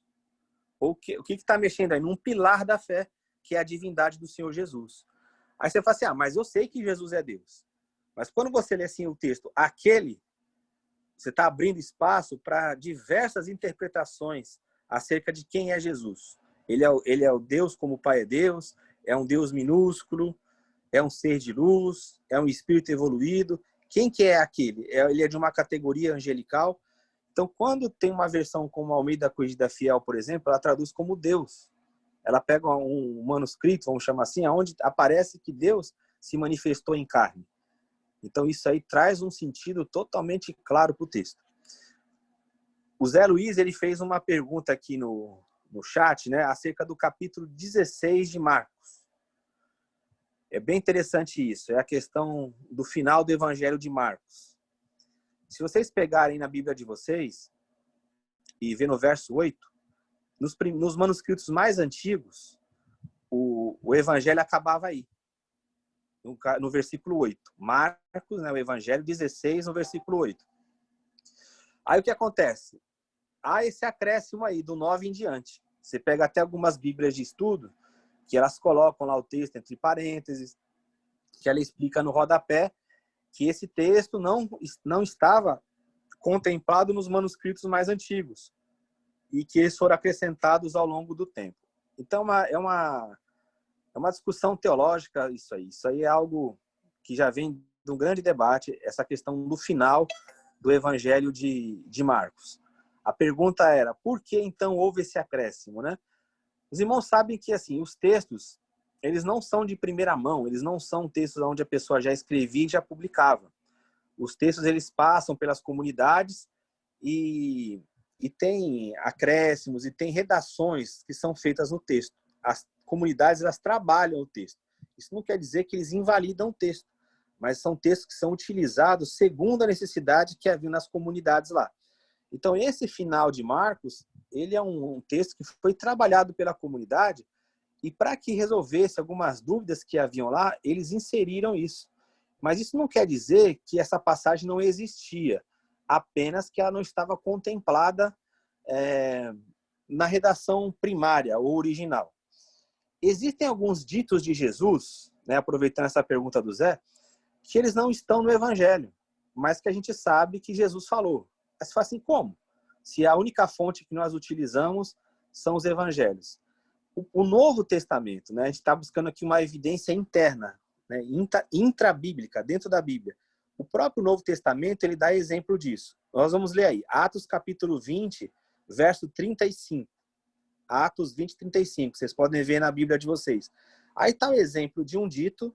O que está mexendo aí? Num pilar da fé, que é a divindade do Senhor Jesus. Aí você fala assim, mas eu sei que Jesus é Deus. Mas quando você lê assim o texto, aquele, você está abrindo espaço para diversas interpretações acerca de quem é Jesus. Ele é o Deus como o Pai é Deus, é um Deus minúsculo, é um ser de luz, é um espírito evoluído. Quem que é aquele? Ele é de uma categoria angelical. Então, quando tem uma versão como a Almeida Corrigida Fiel, por exemplo, ela traduz como Deus. Ela pega um manuscrito, vamos chamar assim, onde aparece que Deus se manifestou em carne. Então, isso aí traz um sentido totalmente claro para o texto. O Zé Luiz, ele fez uma pergunta aqui no chat, né, acerca do capítulo 16 de Marcos. É bem interessante isso. É a questão do final do Evangelho de Marcos. Se vocês pegarem na Bíblia de vocês e ver no verso 8, nos manuscritos mais antigos, o Evangelho acabava aí. No versículo 8. Marcos, né, o Evangelho 16, no versículo 8. Aí o que acontece? Há esse acréscimo aí, do 9 em diante. Você pega até algumas bíblias de estudo, que elas colocam lá o texto entre parênteses, que ela explica no rodapé que esse texto não estava contemplado nos manuscritos mais antigos e que eles foram acrescentados ao longo do tempo. Então, é uma discussão teológica isso aí. Isso aí é algo que já vem de um grande debate, essa questão do final do Evangelho de Marcos. A pergunta era, por que então houve esse acréscimo, né? Os irmãos sabem que assim, os textos, eles não são de primeira mão, eles não são textos onde a pessoa já escrevia e já publicava. Os textos, eles passam pelas comunidades e tem acréscimos e tem redações que são feitas no texto. As comunidades, elas trabalham o texto. Isso não quer dizer que eles invalidam o texto, mas são textos que são utilizados segundo a necessidade que havia nas comunidades lá. Então, esse final de Marcos, ele é um texto que foi trabalhado pela comunidade e para que resolvesse algumas dúvidas que haviam lá, eles inseriram isso. Mas isso não quer dizer que essa passagem não existia, apenas que ela não estava contemplada na redação primária ou original. Existem alguns ditos de Jesus, né, aproveitando essa pergunta do Zé, que eles não estão no Evangelho, mas que a gente sabe que Jesus falou. Mas você fala assim, como? Se a única fonte que nós utilizamos são os Evangelhos. O Novo Testamento, né, a gente está buscando aqui uma evidência interna, né, intrabíblica, dentro da Bíblia. O próprio Novo Testamento, ele dá exemplo disso. Nós vamos ler aí, Atos capítulo 20, verso 35. Atos 20, 35, vocês podem ver na Bíblia de vocês. Aí está o exemplo de um dito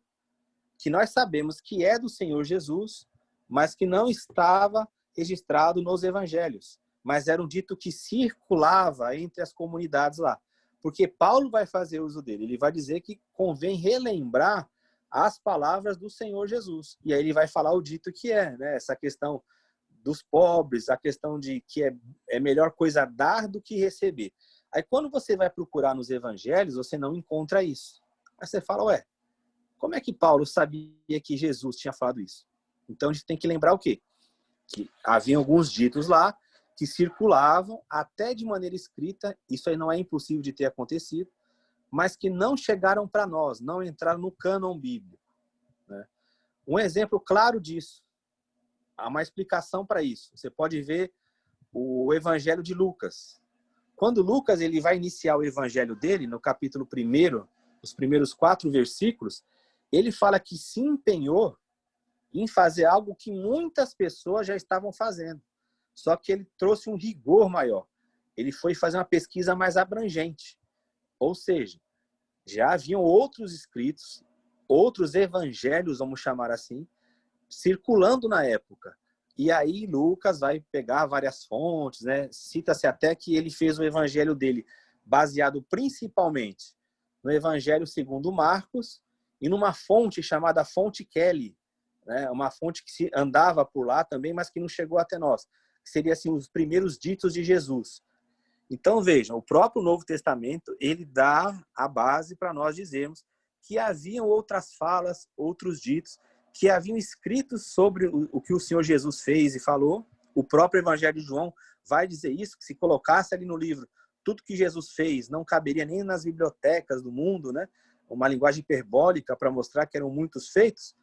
que nós sabemos que é do Senhor Jesus, mas que não estava registrado nos evangelhos, mas era um dito que circulava entre as comunidades lá. Porque Paulo vai fazer uso dele. Ele vai dizer que convém relembrar as palavras do Senhor Jesus. E aí ele vai falar o dito que é, né? Essa questão dos pobres, a questão de que é melhor coisa dar do que receber. Aí quando você vai procurar nos evangelhos, você não encontra isso. Aí você fala, ué, como é que Paulo sabia que Jesus tinha falado isso? Então a gente tem que lembrar o quê? Que havia alguns ditos lá que circulavam até de maneira escrita, isso aí não é impossível de ter acontecido, mas que não chegaram para nós, não entraram no cânon bíblico, né? Um exemplo claro disso, há uma explicação para isso. Você pode ver o Evangelho de Lucas. Quando Lucas ele vai iniciar o evangelho dele, no capítulo 1, os primeiros 4 versículos, ele fala que se empenhou em fazer algo que muitas pessoas já estavam fazendo. Só que ele trouxe um rigor maior. Ele foi fazer uma pesquisa mais abrangente. Ou seja, já haviam outros escritos, outros evangelhos, vamos chamar assim, circulando na época. E aí Lucas vai pegar várias fontes, né? Cita-se até que ele fez o evangelho dele baseado principalmente no evangelho segundo Marcos e numa fonte chamada Fonte Kelly, né? Uma fonte que se andava por lá também, mas que não chegou até nós. Que seria assim os primeiros ditos de Jesus. Então vejam, o próprio Novo Testamento ele dá a base para nós dizermos que haviam outras falas, outros ditos que haviam escrito sobre o que o Senhor Jesus fez e falou. O próprio Evangelho de João vai dizer isso, que se colocasse ali no livro tudo que Jesus fez, não caberia nem nas bibliotecas do mundo, né? Uma linguagem hiperbólica para mostrar que eram muitos feitos.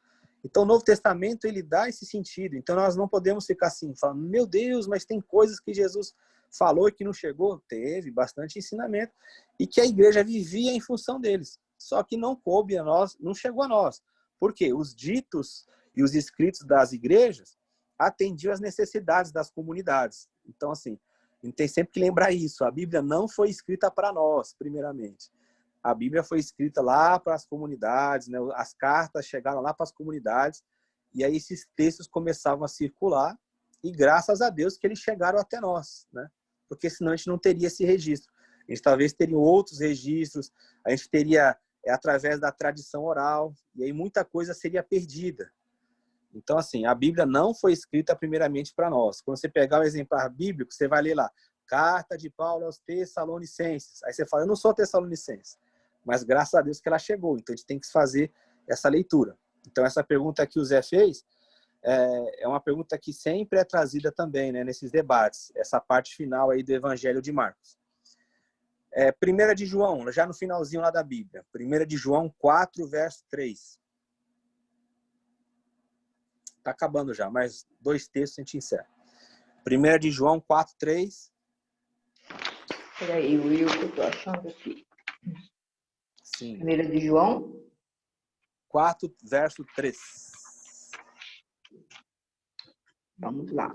Então o Novo Testamento ele dá esse sentido. Então nós não podemos ficar assim, falando, meu Deus, mas tem coisas que Jesus falou e que não chegou. Teve bastante ensinamento e que a igreja vivia em função deles. Só que não coube a nós, não chegou a nós. Por quê? Os ditos e os escritos das igrejas atendiam às necessidades das comunidades. Então, assim, a gente tem sempre que lembrar isso. A Bíblia não foi escrita para nós, primeiramente. A Bíblia foi escrita lá para as comunidades, né? As cartas chegaram lá para as comunidades, e aí esses textos começavam a circular, e graças a Deus que eles chegaram até nós, né? Porque senão a gente não teria esse registro. A gente talvez teria outros registros, a gente teria através da tradição oral, e aí muita coisa seria perdida. Então, assim, a Bíblia não foi escrita primeiramente para nós. Quando você pegar o exemplar bíblico, você vai ler lá, Carta de Paulo aos Tessalonicenses. Aí você fala, eu não sou tessalonicense, mas graças a Deus que ela chegou. Então, a gente tem que fazer essa leitura. Então, essa pergunta que o Zé fez é uma pergunta que sempre é trazida também, né, nesses debates, essa parte final aí do Evangelho de Marcos. 1 de João, já no finalzinho lá da Bíblia. 1 de João 4, verso 3. Está acabando já, mais 2 textos a gente encerra. 1 de João 4, 3. Espera aí, Will, que eu estou achando aqui. Sim. 1 de João 4, verso 3. Vamos lá.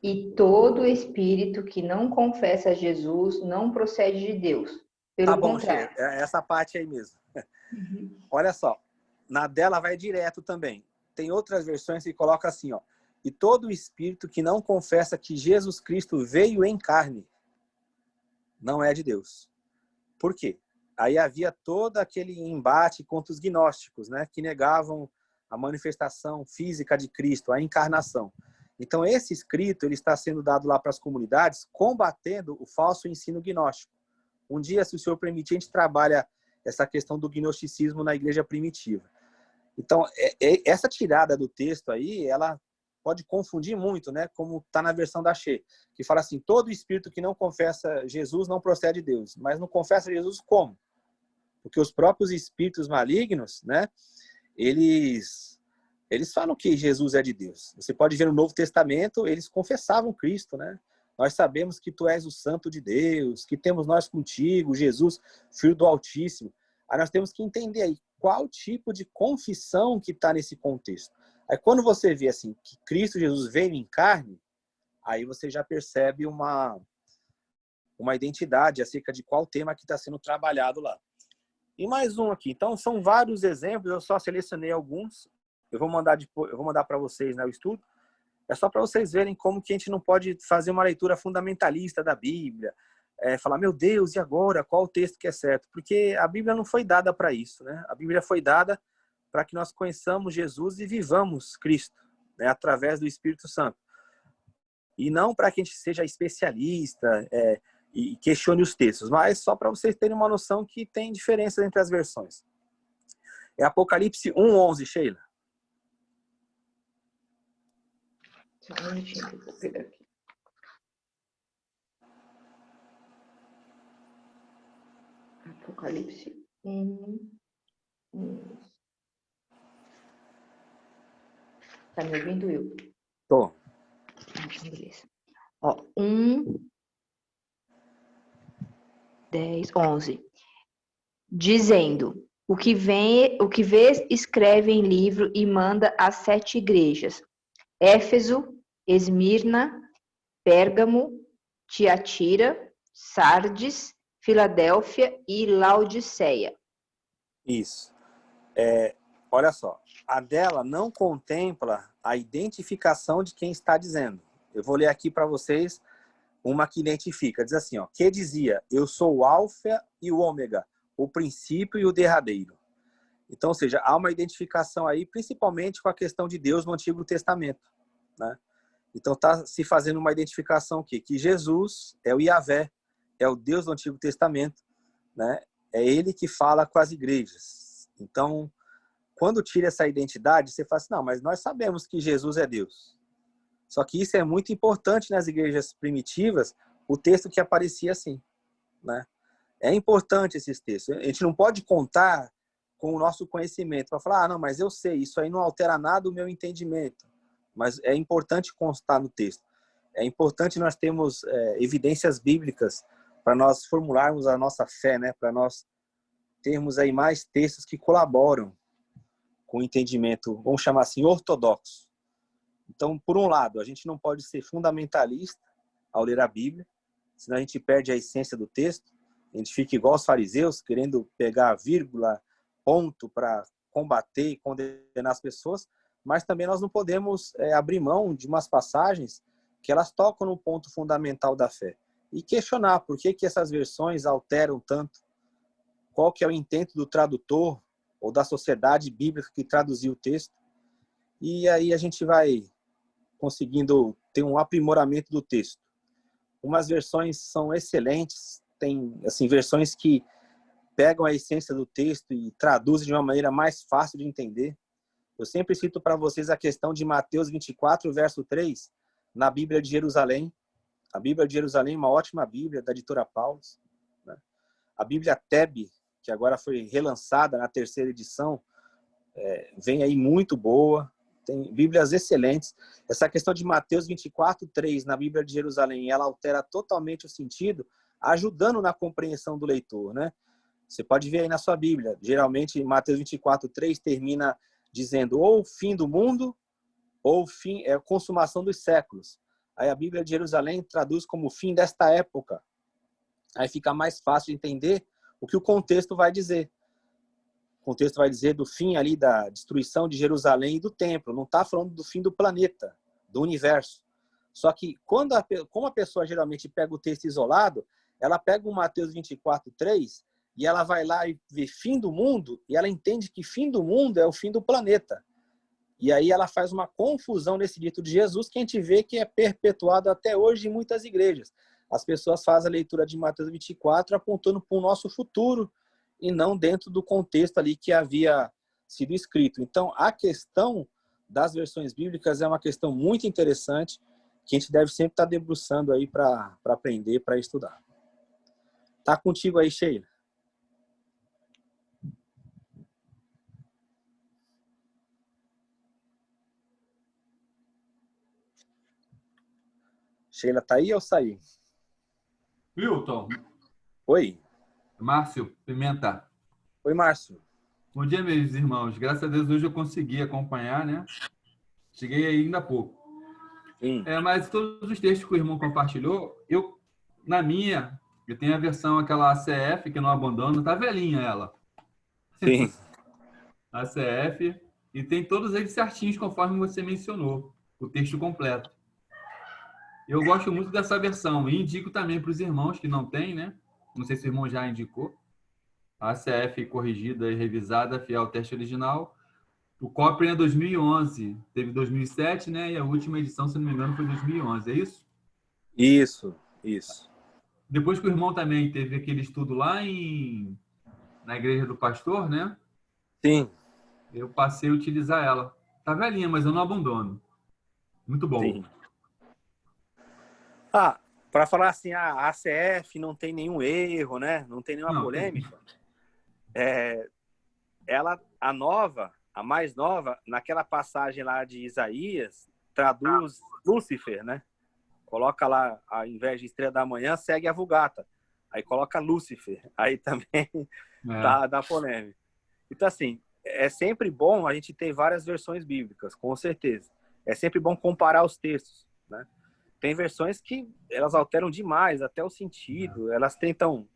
E todo espírito que não confessa Jesus não procede de Deus. Pelo contrário. Sheila, essa parte aí mesmo. Olha só, na dela vai direto também. Tem outras versões que colocam assim, ó. E todo espírito que não confessa que Jesus Cristo veio em carne não é de Deus. Por quê? Aí havia todo aquele embate contra os gnósticos, né, que negavam a manifestação física de Cristo, a encarnação. Então, esse escrito ele está sendo dado lá para as comunidades, combatendo o falso ensino gnóstico. Um dia, se o senhor permitir, a gente trabalha essa questão do gnosticismo na igreja primitiva. Então, essa tirada do texto aí, ela pode confundir muito, né? Como está na versão da Shê, que fala assim, todo espírito que não confessa Jesus não procede de Deus. Mas não confessa Jesus como? Porque os próprios espíritos malignos, né? Eles falam que Jesus é de Deus. Você pode ver no Novo Testamento, eles confessavam Cristo, né? Nós sabemos que tu és o Santo de Deus, que temos nós contigo, Jesus, Filho do Altíssimo. Aí nós temos que entender aí qual tipo de confissão que está nesse contexto. Aí quando você vê assim que Cristo Jesus veio em carne, aí você já percebe uma identidade acerca de qual tema que está sendo trabalhado lá. E mais um aqui. Então são vários exemplos, eu só selecionei alguns. Eu vou mandar para vocês, né, o estudo. É só para vocês verem como que a gente não pode fazer uma leitura fundamentalista da Bíblia, falar, meu Deus, e agora? Qual o texto que é certo? Porque a Bíblia não foi dada para isso, né? A Bíblia foi dada para que nós conheçamos Jesus e vivamos Cristo, né? Através do Espírito Santo. E não para que a gente seja especialista e questione os textos, mas só para vocês terem uma noção que tem diferença entre as versões. É Apocalipse 1:11, Sheila. Só um minutinho que eu vou pegar aqui. Apocalipse 1. Tá me ouvindo, eu? Tô. Então, beleza. Ó, 1, 10, 11. Dizendo, o que vês, escreve em livro e manda às 7 igrejas. Éfeso, Esmirna, Pérgamo, Tiatira, Sardes, Filadélfia e Laodiceia. Isso. Olha só, a dela não contempla a identificação de quem está dizendo. Eu vou ler aqui para vocês uma que identifica. Diz assim, ó, que dizia, eu sou o alfa e o ômega, o princípio e o derradeiro. Então, ou seja, há uma identificação aí, principalmente com a questão de Deus no Antigo Testamento, né? Então, está se fazendo uma identificação aqui, que Jesus é o Yahvé, é o Deus do Antigo Testamento, né? É ele que fala com as igrejas. Então, quando tira essa identidade, você fala assim, não, mas nós sabemos que Jesus é Deus. Só que isso é muito importante nas igrejas primitivas, o texto que aparecia assim, né? É importante esses textos. A gente não pode contar com o nosso conhecimento para falar, não, mas eu sei, isso aí não altera nada o meu entendimento. Mas é importante constar no texto. É importante nós termos evidências bíblicas para nós formularmos a nossa fé, né? Para nós termos aí mais textos que colaboram com o entendimento, vamos chamar assim, ortodoxo. Então, por um lado, a gente não pode ser fundamentalista ao ler a Bíblia, senão a gente perde a essência do texto, a gente fica igual aos fariseus, querendo pegar vírgula, ponto para combater e condenar as pessoas, mas também nós não podemos abrir mão de umas passagens que elas tocam no ponto fundamental da fé e questionar por que essas versões alteram tanto, qual que é o intento do tradutor ou da sociedade bíblica que traduziu o texto, e aí a gente vai conseguindo ter um aprimoramento do texto. Umas versões são excelentes, tem assim, versões que pegam a essência do texto e traduzem de uma maneira mais fácil de entender. Eu sempre cito para vocês a questão de Mateus 24, verso 3, na Bíblia de Jerusalém. A Bíblia de Jerusalém é uma ótima Bíblia, da editora Paulus, né? A Bíblia Teb, que agora foi relançada na 3ª edição, vem aí muito boa. Tem Bíblias excelentes. Essa questão de Mateus 24, 3, na Bíblia de Jerusalém, ela altera totalmente o sentido, ajudando na compreensão do leitor, né? Você pode ver aí na sua Bíblia. Geralmente, Mateus 24, 3 termina dizendo ou o fim do mundo, ou o fim, a consumação dos séculos. Aí a Bíblia de Jerusalém traduz como o fim desta época. Aí fica mais fácil de entender o que o contexto vai dizer. O contexto vai dizer do fim ali da destruição de Jerusalém e do templo. Não está falando do fim do planeta, do universo. Só que como a pessoa geralmente pega o texto isolado, ela pega o Mateus 24, 3 e ela vai lá e vê fim do mundo e ela entende que fim do mundo é o fim do planeta. E aí ela faz uma confusão nesse dito de Jesus que a gente vê que é perpetuado até hoje em muitas igrejas. As pessoas fazem a leitura de Mateus 24 apontando para o nosso futuro e não dentro do contexto ali que havia sido escrito. Então, a questão das versões bíblicas é uma questão muito interessante que a gente deve sempre estar debruçando aí para aprender, para estudar. Tá contigo aí, Sheila. Sheila, tá aí ou saiu? Wilton. Oi. Márcio Pimenta. Oi, Márcio. Bom dia, meus irmãos. Graças a Deus hoje eu consegui acompanhar, né? Cheguei ainda há pouco. Sim. Mas todos os textos que o irmão compartilhou, eu tenho a versão aquela ACF, que não abandona, tá velhinha ela. Sim. ACF, e tem todos eles certinhos, conforme você mencionou, o texto completo. Eu gosto muito dessa versão e indico também para os irmãos que não têm, né? Não sei se o irmão já indicou. A ACF corrigida e revisada, fiel ao texto original. O Copre é 2011, teve 2007, né? E a última edição, se não me engano, foi 2011, é isso? Isso. Depois que o irmão também teve aquele estudo lá na Igreja do Pastor, né? Sim, Eu passei a utilizar ela. Tá velhinha, mas eu não abandono. Muito boa. sim. Para falar assim, a ACF não tem nenhum erro, né? Não tem nenhuma Não, tem. polêmica. Ela, a mais nova, naquela passagem lá de Isaías, traduz Lúcifer, né? Coloca lá, ao invés de Estrela da Manhã, segue a Vulgata. Aí coloca Lúcifer. Aí também dá polêmica. Então, assim, é sempre bom a gente ter várias versões bíblicas, com certeza. É sempre bom comparar os textos, né? Tem versões que elas alteram demais, até o sentido. Elas tentam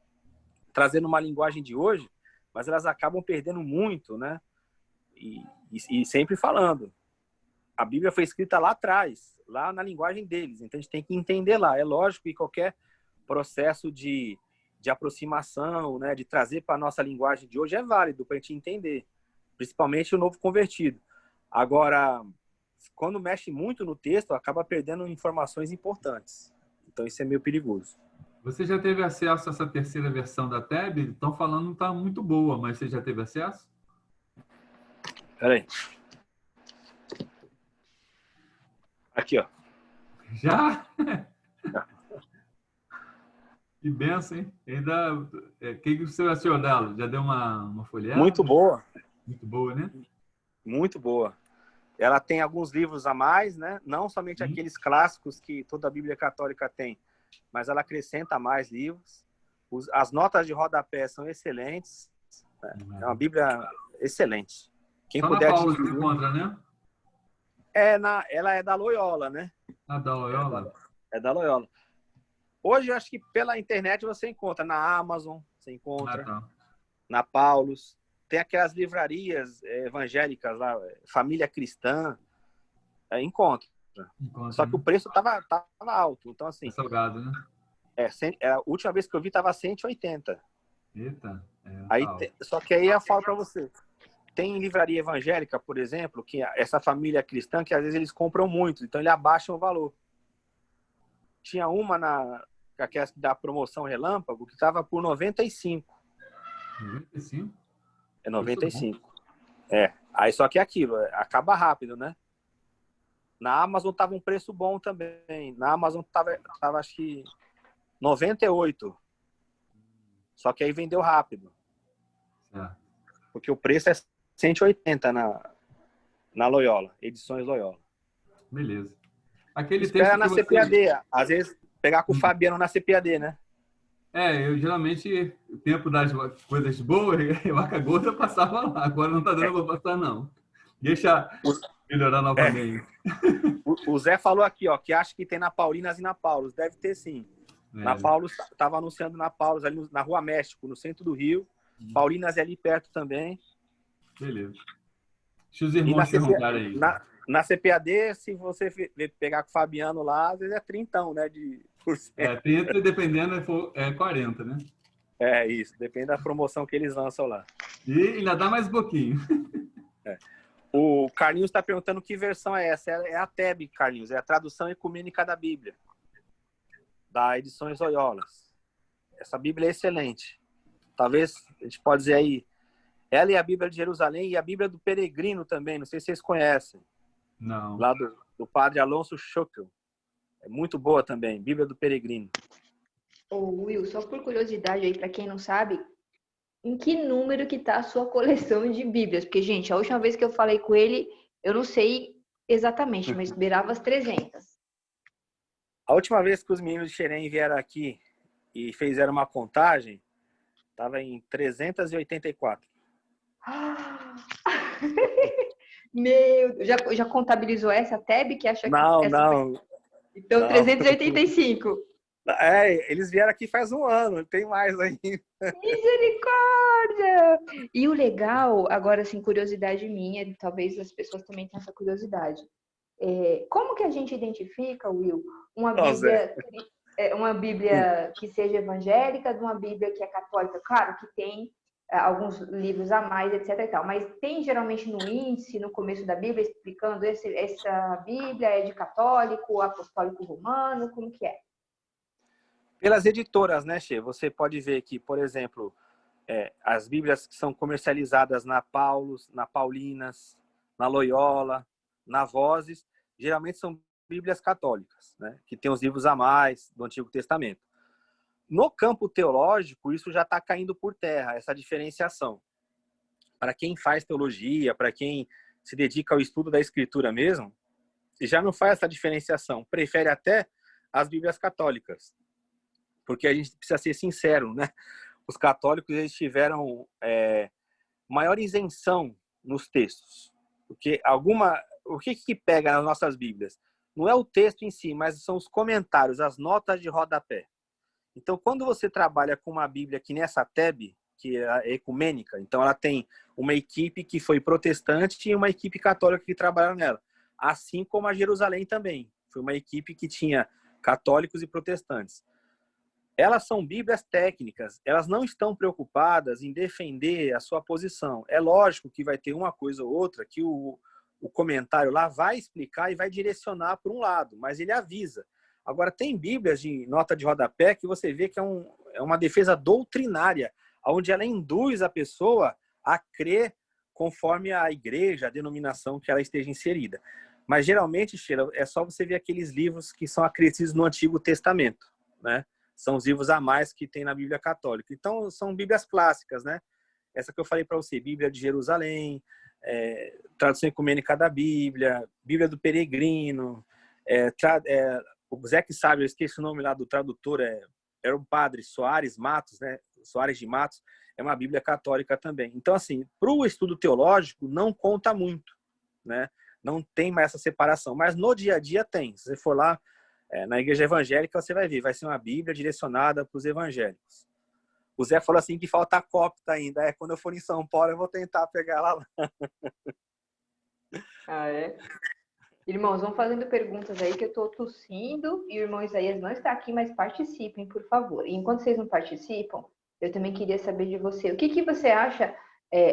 trazer uma linguagem de hoje, mas elas acabam perdendo muito, né? E sempre falando. A Bíblia foi escrita lá atrás, lá na linguagem deles. Então, a gente tem que entender lá. É lógico que qualquer processo de aproximação, né, de trazer para a nossa linguagem de hoje é válido para a gente entender, principalmente o novo convertido. Agora, quando mexe muito no texto, acaba perdendo informações importantes. Então, isso é meio perigoso. Você já teve acesso a essa terceira versão da TEB? Estão falando que não está muito boa, mas você já teve acesso? Peraí. Aqui, ó. Já? Que benção, hein? Ainda... O que você achou dela? Já deu uma folheada? Muito boa. Muito boa, né? Muito boa. Ela tem alguns livros a mais, né? Não somente aqueles clássicos que toda a Bíblia Católica tem, mas ela acrescenta mais livros. As notas de rodapé são excelentes. É uma Bíblia excelente. Quem Só puder na Paula adquirir. se encontra, né? Ela é da Loyola, né? Ah, da Loyola? É da Loyola. Hoje, eu acho que pela internet você encontra. Na Amazon, você encontra. Ah, tá. Na Paulus. Tem aquelas livrarias evangélicas lá, Família Cristã. Encontra. Só que né? o preço tava alto. Então, assim... É salgado, né? A última vez que eu vi tava 180. Eita. Aí, só que aí eu falo para você. Tem livraria evangélica, por exemplo, que essa família cristã, que às vezes eles compram muito, então ele abaixa o valor. Tinha uma aquela da promoção Relâmpago que estava por 95. 95? É 95. Aí só que é aquilo, acaba rápido, né? Na Amazon tava um preço bom também. Na Amazon tava acho que 98. Só que aí vendeu rápido. Porque o preço é 180 na Loyola, Edições Loyola. Beleza. Aquele Espera texto na que CPAD. Às vezes, pegar com o Fabiano na CPAD, né? Eu geralmente, o tempo das coisas boas, eu a gorda passava lá. Agora não tá dando pra passar, não. Deixa melhorar novamente. O Zé falou aqui, ó, que acha que tem na Paulinas e na Paulus. Deve ter, sim. Na Paulus, estava anunciando na Paulus, ali na Rua México, no centro do Rio. Paulinas é ali perto também. Beleza. Deixa os irmãos perguntarem aí. Na CPAD, se você pegar com o Fabiano lá, às vezes é 30, né? 30, dependendo, é 40, né? É isso, depende da promoção que eles lançam lá. E ainda dá mais um pouquinho. O Carlinhos está perguntando que versão é essa. É a TEB, Carlinhos, é a Tradução Ecumênica da Bíblia, da Edições Loyolas. Essa Bíblia é excelente. Talvez a gente pode dizer aí, ela e a Bíblia de Jerusalém e a Bíblia do Peregrino também, não sei se vocês conhecem. Não. Lá do padre Alonso Schuckel. É muito boa também, Bíblia do Peregrino. Will, só por curiosidade aí, para quem não sabe, em que número que tá a sua coleção de Bíblias? Porque, gente, a última vez que eu falei com ele, eu não sei exatamente, mas beirava as 300. A última vez que os meninos de Xerém vieram aqui e fizeram uma contagem, estava em 384. Meu Deus, já contabilizou essa TEB que acha não, que não. Então, não. 385. Eles vieram aqui faz um ano, tem mais ainda. Misericórdia! E o legal, agora assim, curiosidade minha, talvez as pessoas também tenham essa curiosidade. Como que a gente identifica, Will, uma Zé. Bíblia que seja evangélica de uma Bíblia que é católica? Claro que tem alguns livros a mais, etc. e tal, mas tem geralmente no índice, no começo da Bíblia, explicando essa Bíblia é de católico, apostólico romano, como que é? Pelas editoras, né, Che? Você pode ver que, por exemplo, as Bíblias que são comercializadas na Paulus, na Paulinas, na Loyola, na Vozes, geralmente são Bíblias católicas, né? Que tem os livros a mais do Antigo Testamento. No campo teológico, isso já está caindo por terra, essa diferenciação. Para quem faz teologia, para quem se dedica ao estudo da Escritura mesmo, já não faz essa diferenciação, prefere até as Bíblias católicas. Porque a gente precisa ser sincero, né? Os católicos eles tiveram maior isenção nos textos. Porque o que pega nas nossas Bíblias? Não é o texto em si, mas são os comentários, as notas de rodapé. Então, quando você trabalha com uma Bíblia que nessa TEB, que é ecumênica, então ela tem uma equipe que foi protestante e uma equipe católica que trabalharam nela. Assim como a Jerusalém também. Foi uma equipe que tinha católicos e protestantes. Elas são Bíblias técnicas, elas não estão preocupadas em defender a sua posição. É lógico que vai ter uma coisa ou outra que o comentário lá vai explicar e vai direcionar para um lado, mas ele avisa. Agora, tem Bíblias de nota de rodapé que você vê que é uma defesa doutrinária, onde ela induz a pessoa a crer conforme a igreja, a denominação que ela esteja inserida. Mas, geralmente, Sheila, é só você ver aqueles livros que são acrescidos no Antigo Testamento, né? São os livros a mais que tem na Bíblia Católica. Então, são Bíblias clássicas, né? Essa que eu falei para você, Bíblia de Jerusalém, Tradução Ecumênica da Bíblia, Bíblia do Peregrino, o Zé que sabe, eu esqueci o nome lá do tradutor, era o padre Soares Matos, né? Soares de Matos, é uma Bíblia católica também. Então, assim, para o estudo teológico, não conta muito, né? Não tem mais essa separação, mas no dia a dia tem. Se você for lá, na igreja evangélica, você vai ver, vai ser uma Bíblia direcionada para os evangélicos. O Zé falou assim que falta a cópita ainda. Quando eu for em São Paulo, eu vou tentar pegar ela lá. Ah, é? Irmãos, vão fazendo perguntas aí que eu estou tossindo e o irmão Isaías não está aqui, mas participem, por favor. E enquanto vocês não participam, eu também queria saber de você. O que você acha?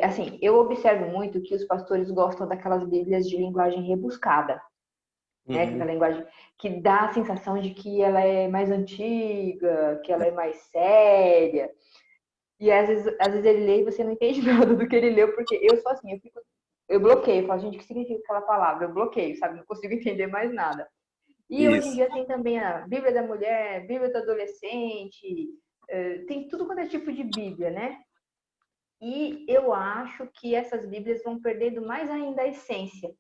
Assim, eu observo muito que os pastores gostam daquelas Bíblias de linguagem rebuscada. Né? Aquela linguagem que dá a sensação de que ela é mais antiga, que ela é mais séria. E às vezes ele lê e você não entende nada do que ele leu, porque eu sou assim, eu bloqueio, eu falo, gente, o que significa aquela palavra? Eu bloqueio, sabe? Não consigo entender mais nada. E hoje em dia tem também a Bíblia da mulher, Bíblia do adolescente, tem tudo quanto é tipo de Bíblia, né? E eu acho que essas Bíblias vão perdendo mais ainda a essência.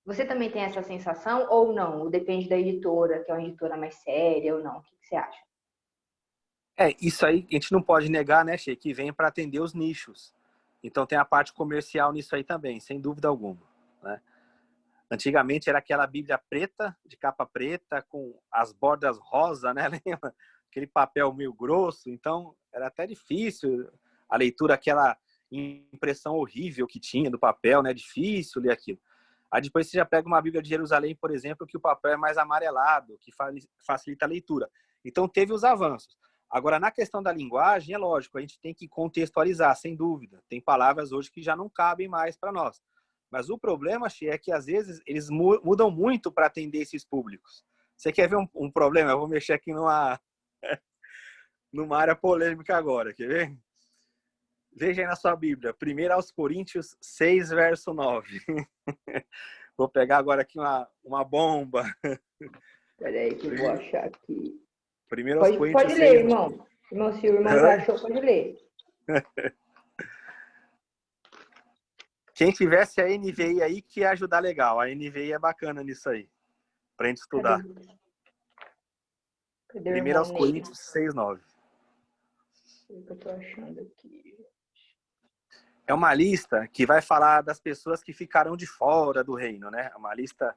Você também tem essa sensação ou não? Depende da editora, que é uma editora mais séria ou não? O que você acha? Isso aí a gente não pode negar, né, Che, que vem para atender os nichos. Então tem a parte comercial nisso aí também, sem dúvida alguma, né? Antigamente era aquela Bíblia preta, de capa preta, com as bordas rosa, né? Lembra? Aquele papel meio grosso, então era até difícil a leitura, aquela impressão horrível que tinha do papel, né? Difícil ler aquilo. Aí depois você já pega uma Bíblia de Jerusalém, por exemplo, que o papel é mais amarelado, que facilita a leitura. Então teve os avanços. Agora, na questão da linguagem, é lógico, a gente tem que contextualizar, sem dúvida. Tem palavras hoje que já não cabem mais para nós. Mas o problema, Xê, é que às vezes eles mudam muito para atender esses públicos. Você quer ver um problema? Eu vou mexer aqui numa área polêmica agora, quer ver? Veja aí na sua Bíblia, 1 aos Coríntios 6, verso 9. Vou pegar agora aqui uma bomba. Espera aí que eu vou achar aqui. 1 aos Coríntios Pode 6, ler, irmão. Irmão, se o irmão já achou, pode ler. Quem tivesse a NVI aí, que ia ajudar legal. A NVI é bacana nisso aí, pra gente estudar. Cadê 1 aos Coríntios 6, 9. O que eu tô achando aqui? É uma lista que vai falar das pessoas que ficarão de fora do reino, né? É uma lista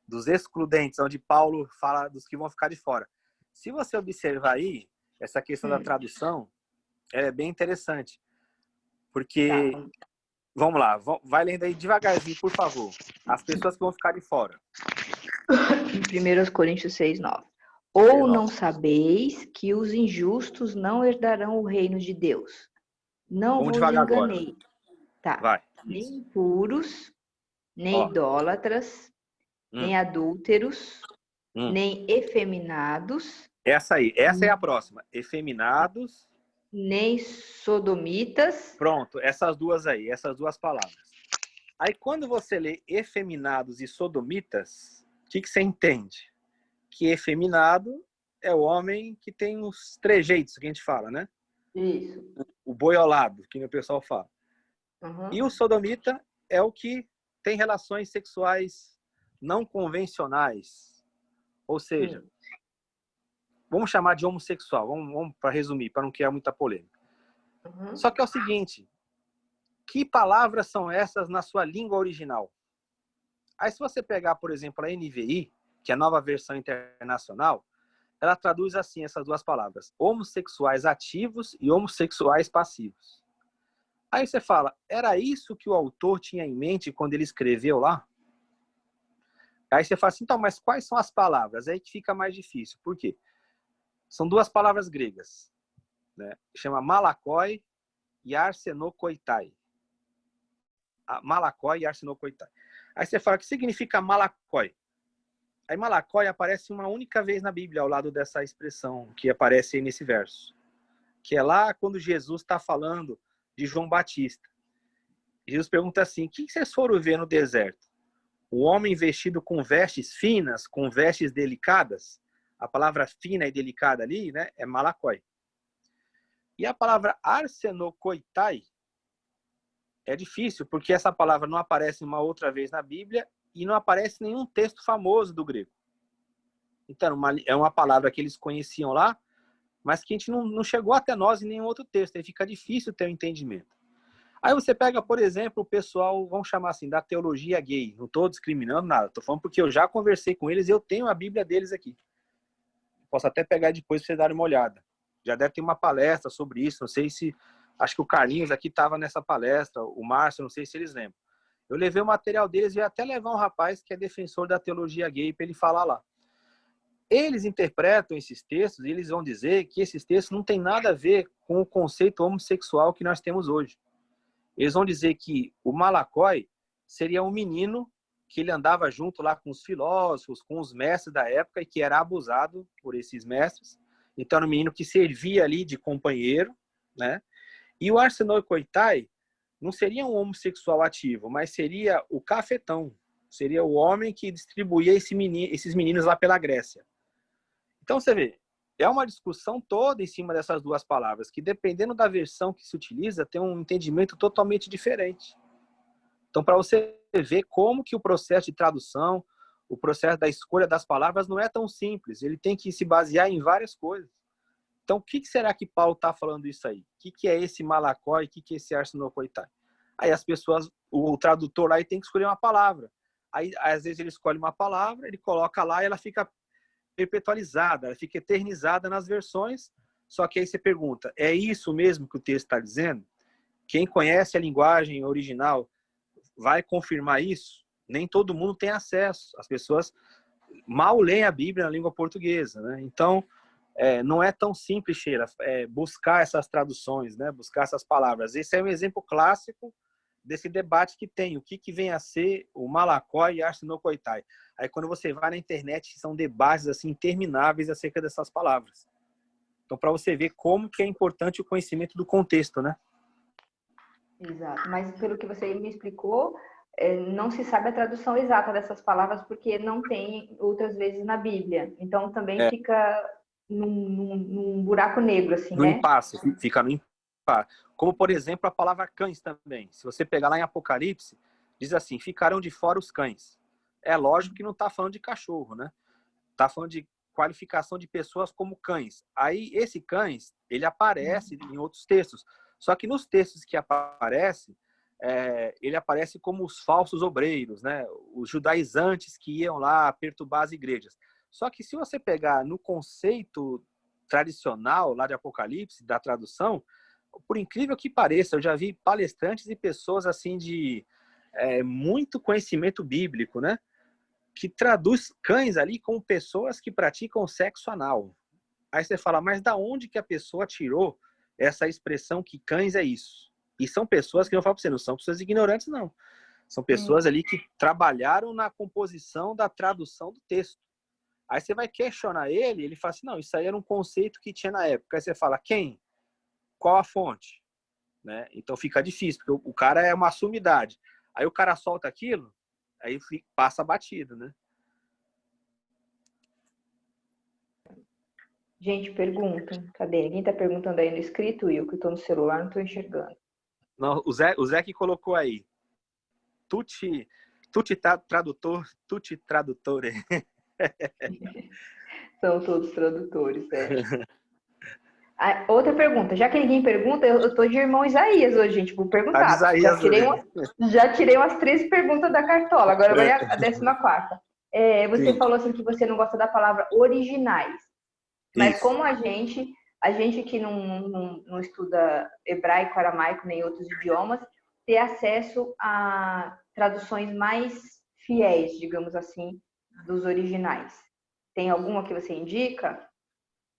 dos excludentes, onde Paulo fala dos que vão ficar de fora. Se você observar aí, essa questão da tradução, é bem interessante. Porque Vamos lá, vai lendo aí devagarzinho, por favor. As pessoas que vão ficar de fora. Em 1 Coríntios 6:9. Ou não sabeis que os injustos não herdarão o reino de Deus? Não Vamos vos devagar agora. enganei. Tá. Vai. Nem impuros, nem Ó. idólatras, nem adúlteros, nem efeminados. Essa é a próxima. Efeminados. Nem sodomitas. Pronto, essas duas palavras. Aí quando você lê efeminados e sodomitas, o que você entende? Que efeminado é o homem que tem os trejeitos que a gente fala, né? Isso. O boiolado, que o pessoal fala. Uhum. E o sodomita é o que tem relações sexuais não convencionais. Ou seja, vamos chamar de homossexual, vamos para resumir, para não criar muita polêmica. Uhum. Só que é o seguinte, que palavras são essas na sua língua original? Aí se você pegar, por exemplo, a NVI, que é a nova versão internacional, ela traduz assim essas duas palavras, homossexuais ativos e homossexuais passivos. Aí você fala, era isso que o autor tinha em mente quando ele escreveu lá? Aí você fala assim, então, mas quais são as palavras? Aí que fica mais difícil. Por quê? São duas palavras gregas, né? Chama malakoi e arsenokoitai. Malakoi e arsenokoitai. Aí você fala, o que significa malakoi? Aí malakoi aparece uma única vez na Bíblia, ao lado dessa expressão que aparece aí nesse verso. Que é lá quando Jesus está falando de João Batista. Jesus pergunta assim, o que vocês foram ver no deserto? O homem vestido com vestes finas, com vestes delicadas? A palavra fina e delicada ali, né, é malakoi. E a palavra arsenokoitai é difícil, porque essa palavra não aparece uma outra vez na Bíblia e não aparece em nenhum texto famoso do grego. Então, é uma palavra que eles conheciam lá, mas que a gente não chegou até nós em nenhum outro texto. Aí fica difícil ter o entendimento. Aí você pega, por exemplo, o pessoal, vamos chamar assim, da teologia gay. Não estou discriminando nada, estou falando porque eu já conversei com eles e eu tenho a Bíblia deles aqui. Posso até pegar depois para vocês darem uma olhada. Já deve ter uma palestra sobre isso, não sei se... Acho que o Carlinhos aqui estava nessa palestra, o Márcio, não sei se eles lembram. Eu levei o material deles e ia até levar um rapaz que é defensor da teologia gay para ele falar lá. Eles interpretam esses textos e eles vão dizer que esses textos não têm nada a ver com o conceito homossexual que nós temos hoje. Eles vão dizer que o malakoi seria um menino que ele andava junto lá com os filósofos, com os mestres da época e que era abusado por esses mestres. Então, era um menino que servia ali de companheiro, né? E o arsenokoitai não seria um homossexual ativo, mas seria o cafetão. Seria o homem que distribuía esses meninos lá pela Grécia. Então, você vê, é uma discussão toda em cima dessas duas palavras, que dependendo da versão que se utiliza, tem um entendimento totalmente diferente. Então, para você ver como que o processo de tradução, o processo da escolha das palavras não é tão simples. Ele tem que se basear em várias coisas. Então, o que será que Paulo está falando isso aí? O que é esse malakoi? O que é esse arsenokoitai? Aí as pessoas, o tradutor lá, ele tem que escolher uma palavra. Aí, às vezes, ele escolhe uma palavra, ele coloca lá e ela fica perpetualizada, ela fica eternizada nas versões. Só que aí você pergunta, é isso mesmo que o texto está dizendo? Quem conhece a linguagem original vai confirmar isso? Nem todo mundo tem acesso. As pessoas mal leem a Bíblia na língua portuguesa, né? Então, não é tão simples, Sheila, buscar essas traduções, né? Buscar essas palavras. Esse é um exemplo clássico desse debate que tem. O que vem a ser o malakoi e arsenokoitai? Aí, quando você vai na internet, são debates assim, intermináveis acerca dessas palavras. Então, para você ver como que é importante o conhecimento do contexto, né? Exato. Mas, pelo que você me explicou, não se sabe a tradução exata dessas palavras, porque não tem outras vezes na Bíblia. Então, também fica num buraco negro, assim, no né? Impasse, fica no impasse. Como, por exemplo, a palavra cães também. Se você pegar lá em Apocalipse, diz assim, ficarão de fora os cães. É lógico que não está falando de cachorro, né? Está falando de qualificação de pessoas como cães. Aí, esse cães, ele aparece em outros textos. Só que nos textos que aparece, ele aparece como os falsos obreiros, né? Os judaizantes que iam lá perturbar as igrejas. Só que se você pegar no conceito tradicional lá de Apocalipse, da tradução, por incrível que pareça, eu já vi palestrantes e pessoas assim de muito conhecimento bíblico, né? Que traduz cães ali como pessoas que praticam sexo anal. Aí você fala, mas da onde que a pessoa tirou essa expressão que cães é isso? E são pessoas que eu falo para você, não são pessoas ignorantes, não. São pessoas ali que trabalharam na composição da tradução do texto. Aí você vai questionar ele, ele fala assim, não, isso aí era um conceito que tinha na época. Aí você fala, quem? Qual a fonte? Né? Então fica difícil, porque o cara é uma sumidade. Aí o cara solta aquilo, aí passa batido, né? Gente, perguntam. Cadê? Ninguém está perguntando aí no escrito, eu que estou no celular, não estou enxergando. Não, o Zé que colocou aí. Tutti tradutor, tutti tradutore. São todos tradutores, Outra pergunta, já que ninguém pergunta, eu tô de irmão Isaías hoje, gente, vou Tá de perguntar. Isaías Já tirei umas 13 perguntas da cartola, agora vai a 14ª. Você Sim. falou assim que você não gosta da palavra originais, mas Isso. como a gente que não estuda hebraico, aramaico, nem outros idiomas, ter acesso a traduções mais fiéis, digamos assim, dos originais. Tem alguma que você indica?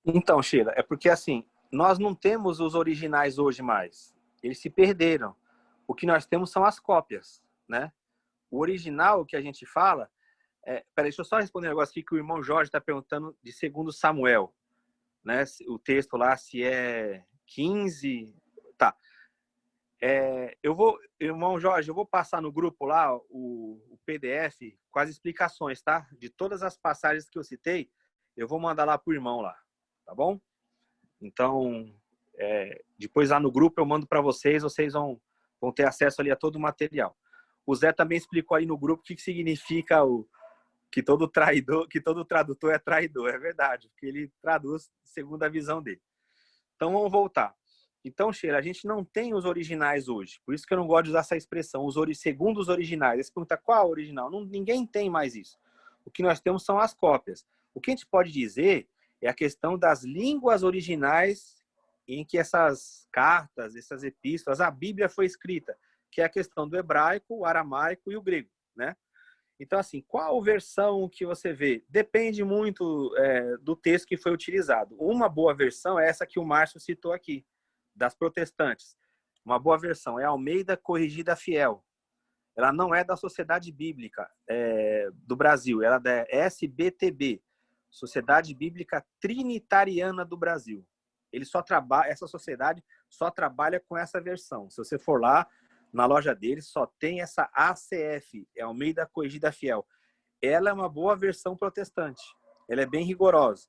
Então, Sheila, é porque assim, nós não temos os originais hoje mais. Eles se perderam. O que nós temos são as cópias, né? O original que a gente fala... Peraí, deixa eu só responder um negócio aqui que o irmão Jorge está perguntando de 2 Samuel. Né? O texto lá, se é 15... Tá. Irmão Jorge, eu vou passar no grupo lá o PDF com as explicações, tá? De todas as passagens que eu citei, eu vou mandar lá pro irmão lá, tá bom? Então, depois lá no grupo eu mando para vocês vão ter acesso ali a todo o material. O Zé também explicou aí no grupo o que significa que todo tradutor é traidor, é verdade, porque ele traduz segundo a visão dele. Então vamos voltar. Então, Sheila, a gente não tem os originais hoje, por isso que eu não gosto de usar essa expressão, segundo os originais. Você pergunta qual é o original? Ninguém tem mais isso. O que nós temos são as cópias. O que a gente pode dizer é a questão das línguas originais em que essas cartas, essas epístolas, a Bíblia foi escrita, que é a questão do hebraico, o aramaico e o grego, né? Então, assim, qual versão que você vê? Depende muito do texto que foi utilizado. Uma boa versão é essa que o Márcio citou aqui, das protestantes. Uma boa versão é Almeida Corrigida Fiel. Ela não é da Sociedade Bíblica do Brasil, ela é da SBTB, Sociedade Bíblica Trinitariana do Brasil. Essa sociedade só trabalha com essa versão. Se você for lá, na loja deles só tem essa ACF, é Almeida Corrigida Fiel. Ela é uma boa versão protestante. Ela é bem rigorosa.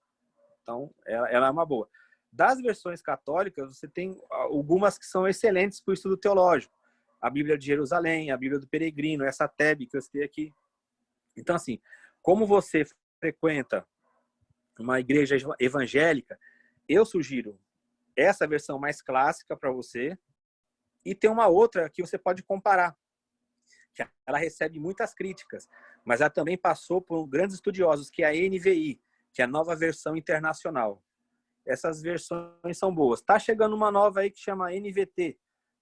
Então, ela é uma boa. Das versões católicas, você tem algumas que são excelentes para o estudo teológico. A Bíblia de Jerusalém, a Bíblia do Peregrino, essa TEB que eu citei aqui. Então, assim, como você frequenta uma igreja evangélica, eu sugiro essa versão mais clássica para você. E tem uma outra que você pode comparar, que ela recebe muitas críticas, mas ela também passou por grandes estudiosos, que é a NVI, que é a Nova Versão Internacional. Essas versões são boas. Está chegando uma nova aí que chama NVT,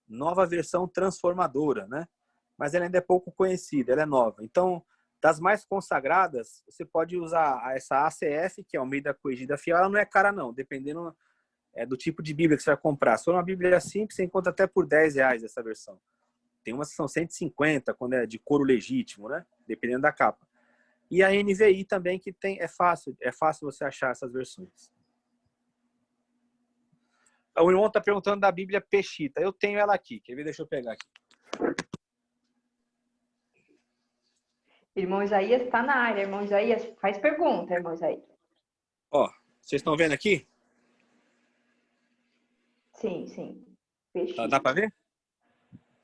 Nova Versão Transformadora, né? Mas ela ainda é pouco conhecida, ela é nova. Então, das mais consagradas, você pode usar essa ACF, que é Almeida Corrigida Fiel. Ela não é cara, não, dependendo do tipo de Bíblia que você vai comprar. Se for uma Bíblia simples, você encontra até por R$10 essa versão. Tem umas que são 150, quando é de couro legítimo, né? Dependendo da capa. E a NVI também, que é fácil você achar essas versões. O irmão está perguntando da Bíblia Peshitta. Eu tenho ela aqui. Quer ver? Deixa eu pegar aqui. Irmão Isaías está na área. Irmão Isaías, faz pergunta, irmão Isaías. Ó, vocês estão vendo aqui? Sim. Peshitta. Dá para ver?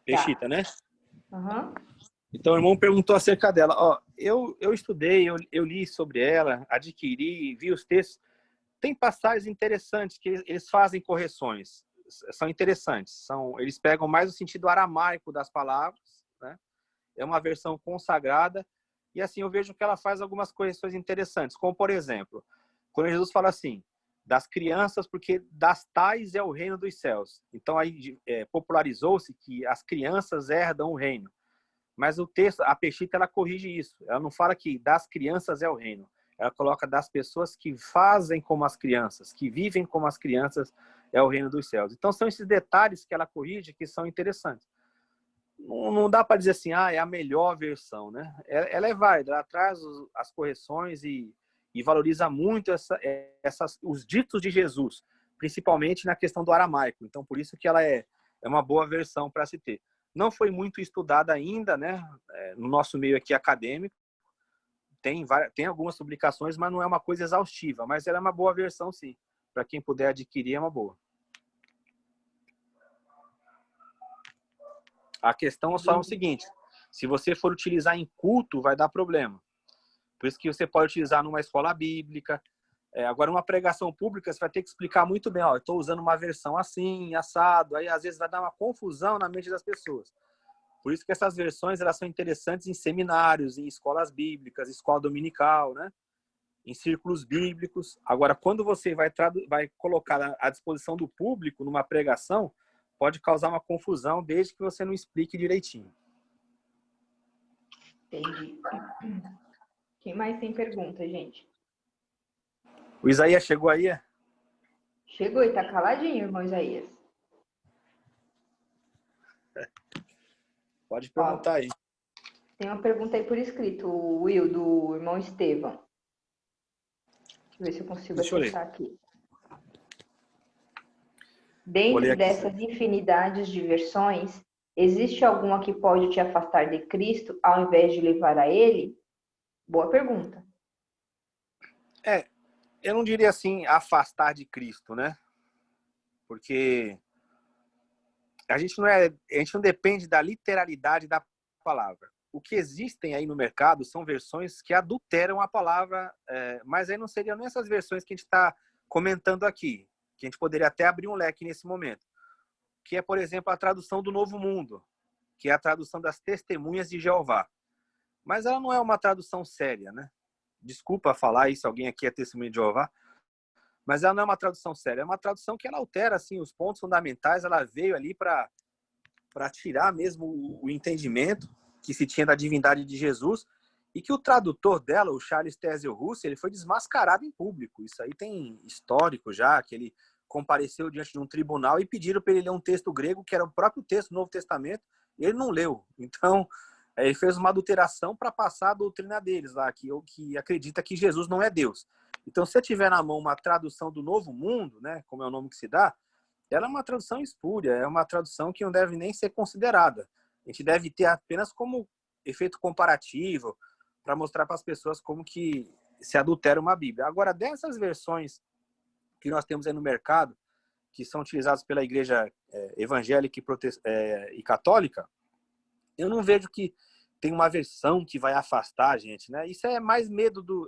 Peshitta, né? Uhum. Então, o irmão perguntou acerca dela. Ó, eu estudei, eu li sobre ela, adquiri, vi os textos. Tem passagens interessantes que eles fazem correções. São interessantes. Eles pegam mais o sentido aramaico das palavras, né? É uma versão consagrada. E assim, eu vejo que ela faz algumas correções interessantes. Como, por exemplo, quando Jesus fala assim, das crianças, porque das tais é o reino dos céus. Então aí popularizou-se que as crianças herdam o reino. Mas o texto, a Peshitta, ela corrige isso. Ela não fala que das crianças é o reino. Ela coloca das pessoas que fazem como as crianças, que vivem como as crianças, é o reino dos céus. Então são esses detalhes que ela corrige que são interessantes. Não dá para dizer assim, é a melhor versão, né? Ela é válida, ela traz as correções e valoriza muito os ditos de Jesus, principalmente na questão do aramaico. Então, por isso que ela é uma boa versão para se ter. Não foi muito estudada ainda, né? No nosso meio aqui acadêmico. Tem algumas publicações, mas não é uma coisa exaustiva. Mas ela é uma boa versão, sim. Para quem puder adquirir, é uma boa. A questão só é o seguinte: se você for utilizar em culto, vai dar problema. Por isso que você pode utilizar numa escola bíblica. Agora, uma pregação pública, você vai ter que explicar muito bem. Eu estou usando uma versão assim, assado. Aí, às vezes, vai dar uma confusão na mente das pessoas. Por isso que essas versões elas são interessantes em seminários, em escolas bíblicas, escola dominical, né? Em círculos bíblicos. Agora, quando você vai colocar à disposição do público numa pregação, pode causar uma confusão desde que você não explique direitinho. Entendi. Quem mais tem pergunta, gente? O Isaías chegou aí? Chegou e tá caladinho, irmão Isaías. Pode perguntar aí. Tem uma pergunta aí por escrito, Will, do irmão Estevam. Deixa eu ver se eu consigo acessar aqui. Dentro dessas infinidades de versões, existe alguma que pode te afastar de Cristo ao invés de levar a Ele? Boa pergunta. Eu não diria assim, afastar de Cristo, né? Porque a gente não depende da literalidade da palavra. O que existem aí no mercado são versões que adulteram a palavra, mas aí não seriam nem essas versões que a gente está comentando aqui, que a gente poderia até abrir um leque nesse momento, que é, por exemplo, a tradução do Novo Mundo, que é a tradução das Testemunhas de Jeová. Mas ela não é uma tradução séria, né? Desculpa falar isso, alguém aqui é Testemunha de Jeová, mas ela não é uma tradução séria, é uma tradução que ela altera assim, os pontos fundamentais, ela veio ali para tirar mesmo o entendimento que se tinha da divindade de Jesus, e que o tradutor dela, o Charles Taze Russell, ele foi desmascarado em público. Isso aí tem histórico já, que ele compareceu diante de um tribunal e pediram para ele ler um texto grego, que era o próprio texto do Novo Testamento, e ele não leu. Então, ele fez uma adulteração para passar a doutrina deles lá, que acredita que Jesus não é Deus. Então, se você tiver na mão uma tradução do Novo Mundo, né, como é o nome que se dá, ela é uma tradução espúria, é uma tradução que não deve nem ser considerada. A gente deve ter apenas como efeito comparativo para mostrar para as pessoas como que se adultera uma Bíblia. Agora, dessas versões que nós temos aí no mercado, que são utilizadas pela igreja evangélica e católica, eu não vejo que tem uma versão que vai afastar a gente, né? Isso é mais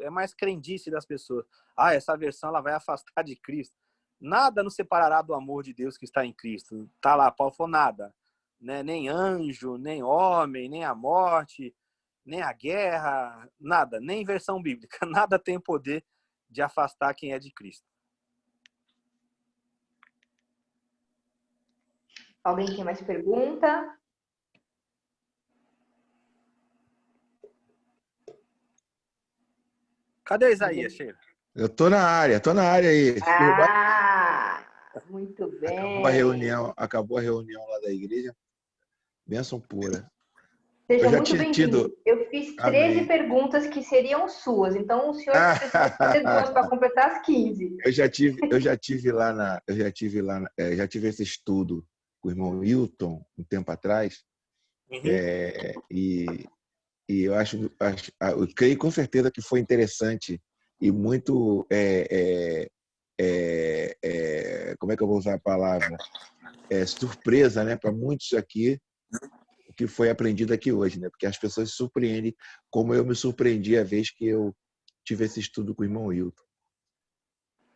é mais crendice das pessoas. Essa versão ela vai afastar de Cristo. Nada nos separará do amor de Deus que está em Cristo. Tá lá, Paulo falou nada. Né? Nem anjo, nem homem, nem a morte, nem a guerra, nada, nem versão bíblica. Nada tem poder de afastar quem é de Cristo. Alguém tem mais pergunta? Cadê Isaías, Sheila? Eu tô na área aí. Muito bem. Acabou a reunião lá da igreja. Bênção pura. Seja muito bem-vindo. Eu fiz 13 perguntas que seriam suas, então o senhor precisa fazer 2 para completar as 15. Eu já tive esse estudo com o irmão Wilton um tempo atrás. Uhum. E eu eu creio com certeza que foi interessante e muito como é que eu vou usar a palavra? Surpresa, né, para muitos aqui o que foi aprendido aqui hoje, né? Porque as pessoas se surpreendem como eu me surpreendi a vez que eu tive esse estudo com o irmão Wilton.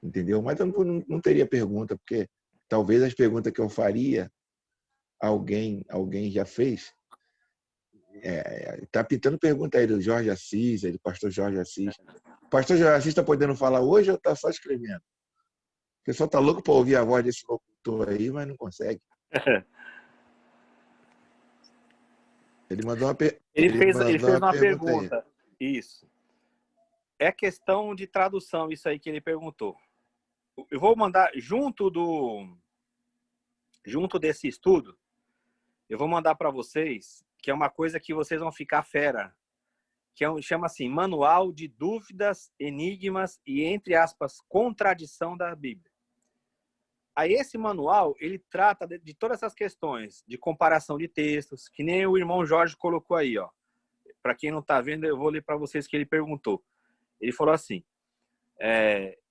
Entendeu? Mas eu não teria pergunta, porque talvez as perguntas que eu faria alguém já fez. Tá pintando pergunta aí do Jorge Assis, do pastor Jorge Assis. O pastor Jorge Assis está podendo falar hoje ou está só escrevendo? pessoal tá louco para ouvir a voz desse locutor aí, mas não consegue. Ele mandou Ele fez uma pergunta aí. pergunta. Isso. É questão de tradução, isso aí que ele perguntou. Eu vou mandar, junto desse estudo, eu vou mandar para vocês, que é uma coisa que vocês vão ficar fera, que chama assim, Manual de Dúvidas, Enigmas e, entre aspas, Contradição da Bíblia. Aí esse manual, ele trata de todas essas questões, de comparação de textos, que nem o irmão Jorge colocou aí, ó. Para quem não está vendo, eu vou ler para vocês que ele perguntou. Ele falou assim,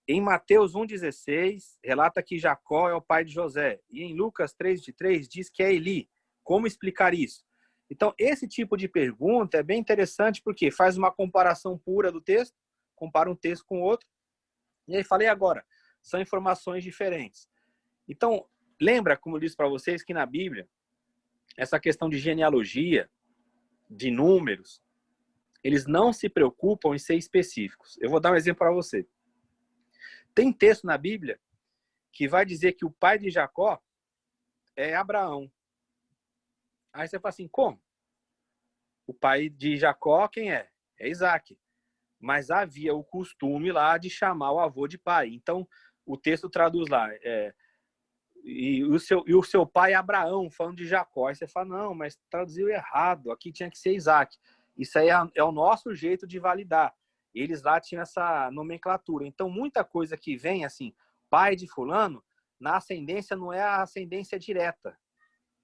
em Mateus 1,16, relata que Jacó é o pai de José. E em Lucas 3,3 diz que é Eli. Como explicar isso? Então, esse tipo de pergunta é bem interessante porque faz uma comparação pura do texto, compara um texto com outro. E aí falei agora, são informações diferentes. Então, lembra, como eu disse para vocês, que na Bíblia, essa questão de genealogia, de números, eles não se preocupam em ser específicos. Eu vou dar um exemplo para você. Tem texto na Bíblia que vai dizer que o pai de Jacó é Abraão. Aí você fala assim, como? O pai de Jacó, quem é? É Isaac. Mas havia o costume lá de chamar o avô de pai. Então, o texto traduz lá, e o seu pai é Abraão, falando de Jacó. Aí você fala, não, mas traduziu errado, aqui tinha que ser Isaac. Isso aí é o nosso jeito de validar. Eles lá tinham essa nomenclatura. Então, muita coisa que vem assim, pai de fulano, na ascendência não é a ascendência direta.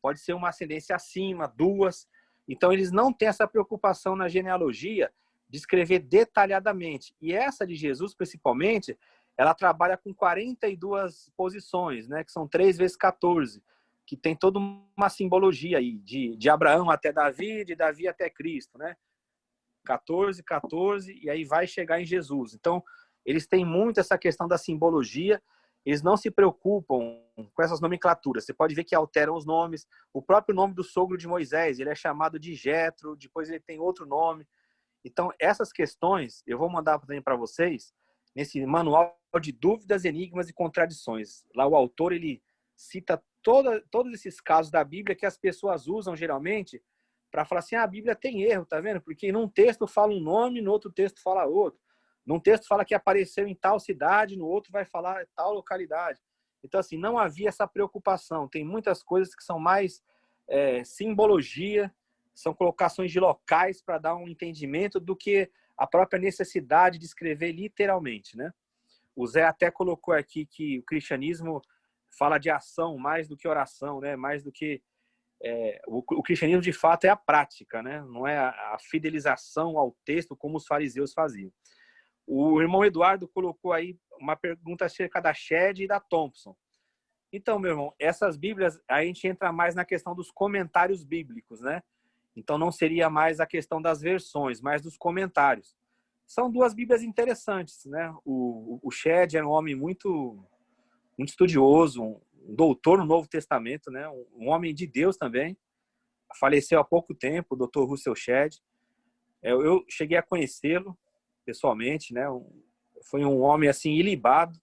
Pode ser uma ascendência acima, duas. Então, eles não têm essa preocupação na genealogia de escrever detalhadamente. E essa de Jesus, principalmente, ela trabalha com 42 posições, né? Que são 3 vezes 14, que tem toda uma simbologia aí, de Abraão até Davi, de Davi até Cristo, né? 14, 14, e aí vai chegar em Jesus. Então, eles têm muito essa questão da simbologia, eles não se preocupam com essas nomenclaturas. Você pode ver que alteram os nomes. O próprio nome do sogro de Moisés, ele é chamado de Jetro, depois ele tem outro nome. Então, essas questões, eu vou mandar também para vocês, nesse manual de dúvidas, enigmas e contradições. Lá o autor, ele cita todos esses casos da Bíblia que as pessoas usam geralmente para falar assim, a Bíblia tem erro, tá vendo? Porque num texto fala um nome, no outro texto fala outro. Num texto fala que apareceu em tal cidade, no outro vai falar tal localidade. Então, assim, não havia essa preocupação. Tem muitas coisas que são mais simbologia, são colocações de locais para dar um entendimento do que a própria necessidade de escrever literalmente, né? O Zé até colocou aqui que o cristianismo fala de ação mais do que oração, né? Mais do que o cristianismo de fato é a prática, né? Não é a fidelização ao texto como os fariseus faziam. O irmão Eduardo colocou aí uma pergunta acerca da Shedd e da Thompson. Então, meu irmão, essas Bíblias, a gente entra mais na questão dos comentários bíblicos, né? Então, não seria mais a questão das versões, mas dos comentários. São duas Bíblias interessantes, né? O Shedd era um homem muito estudioso, um doutor no Novo Testamento, né? Um homem de Deus também. Faleceu há pouco tempo, o Dr. Russell Shedd. Eu cheguei a conhecê-lo pessoalmente, né? Foi um homem assim ilibado.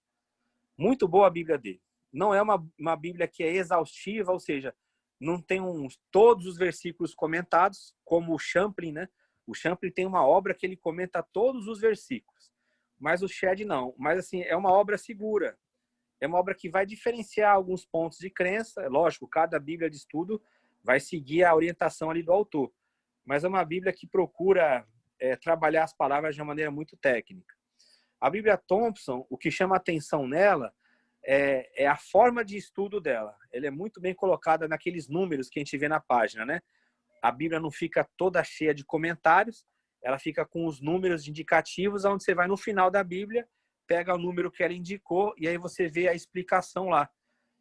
Muito boa a Bíblia dele. Não é uma Bíblia que é exaustiva, ou seja, não tem todos os versículos comentados, como o Champlin, né? O Champlin tem uma obra que ele comenta todos os versículos, mas o Shedd não. Mas assim, é uma obra segura. É uma obra que vai diferenciar alguns pontos de crença. Lógico, cada Bíblia de estudo vai seguir a orientação ali do autor. Mas é uma Bíblia que procura trabalhar as palavras de uma maneira muito técnica. A Bíblia Thompson, o que chama a atenção nela é a forma de estudo dela. Ela é muito bem colocada naqueles números que a gente vê na página, né? A Bíblia não fica toda cheia de comentários, ela fica com os números indicativos, onde você vai no final da Bíblia, pega o número que ela indicou e aí você vê a explicação lá.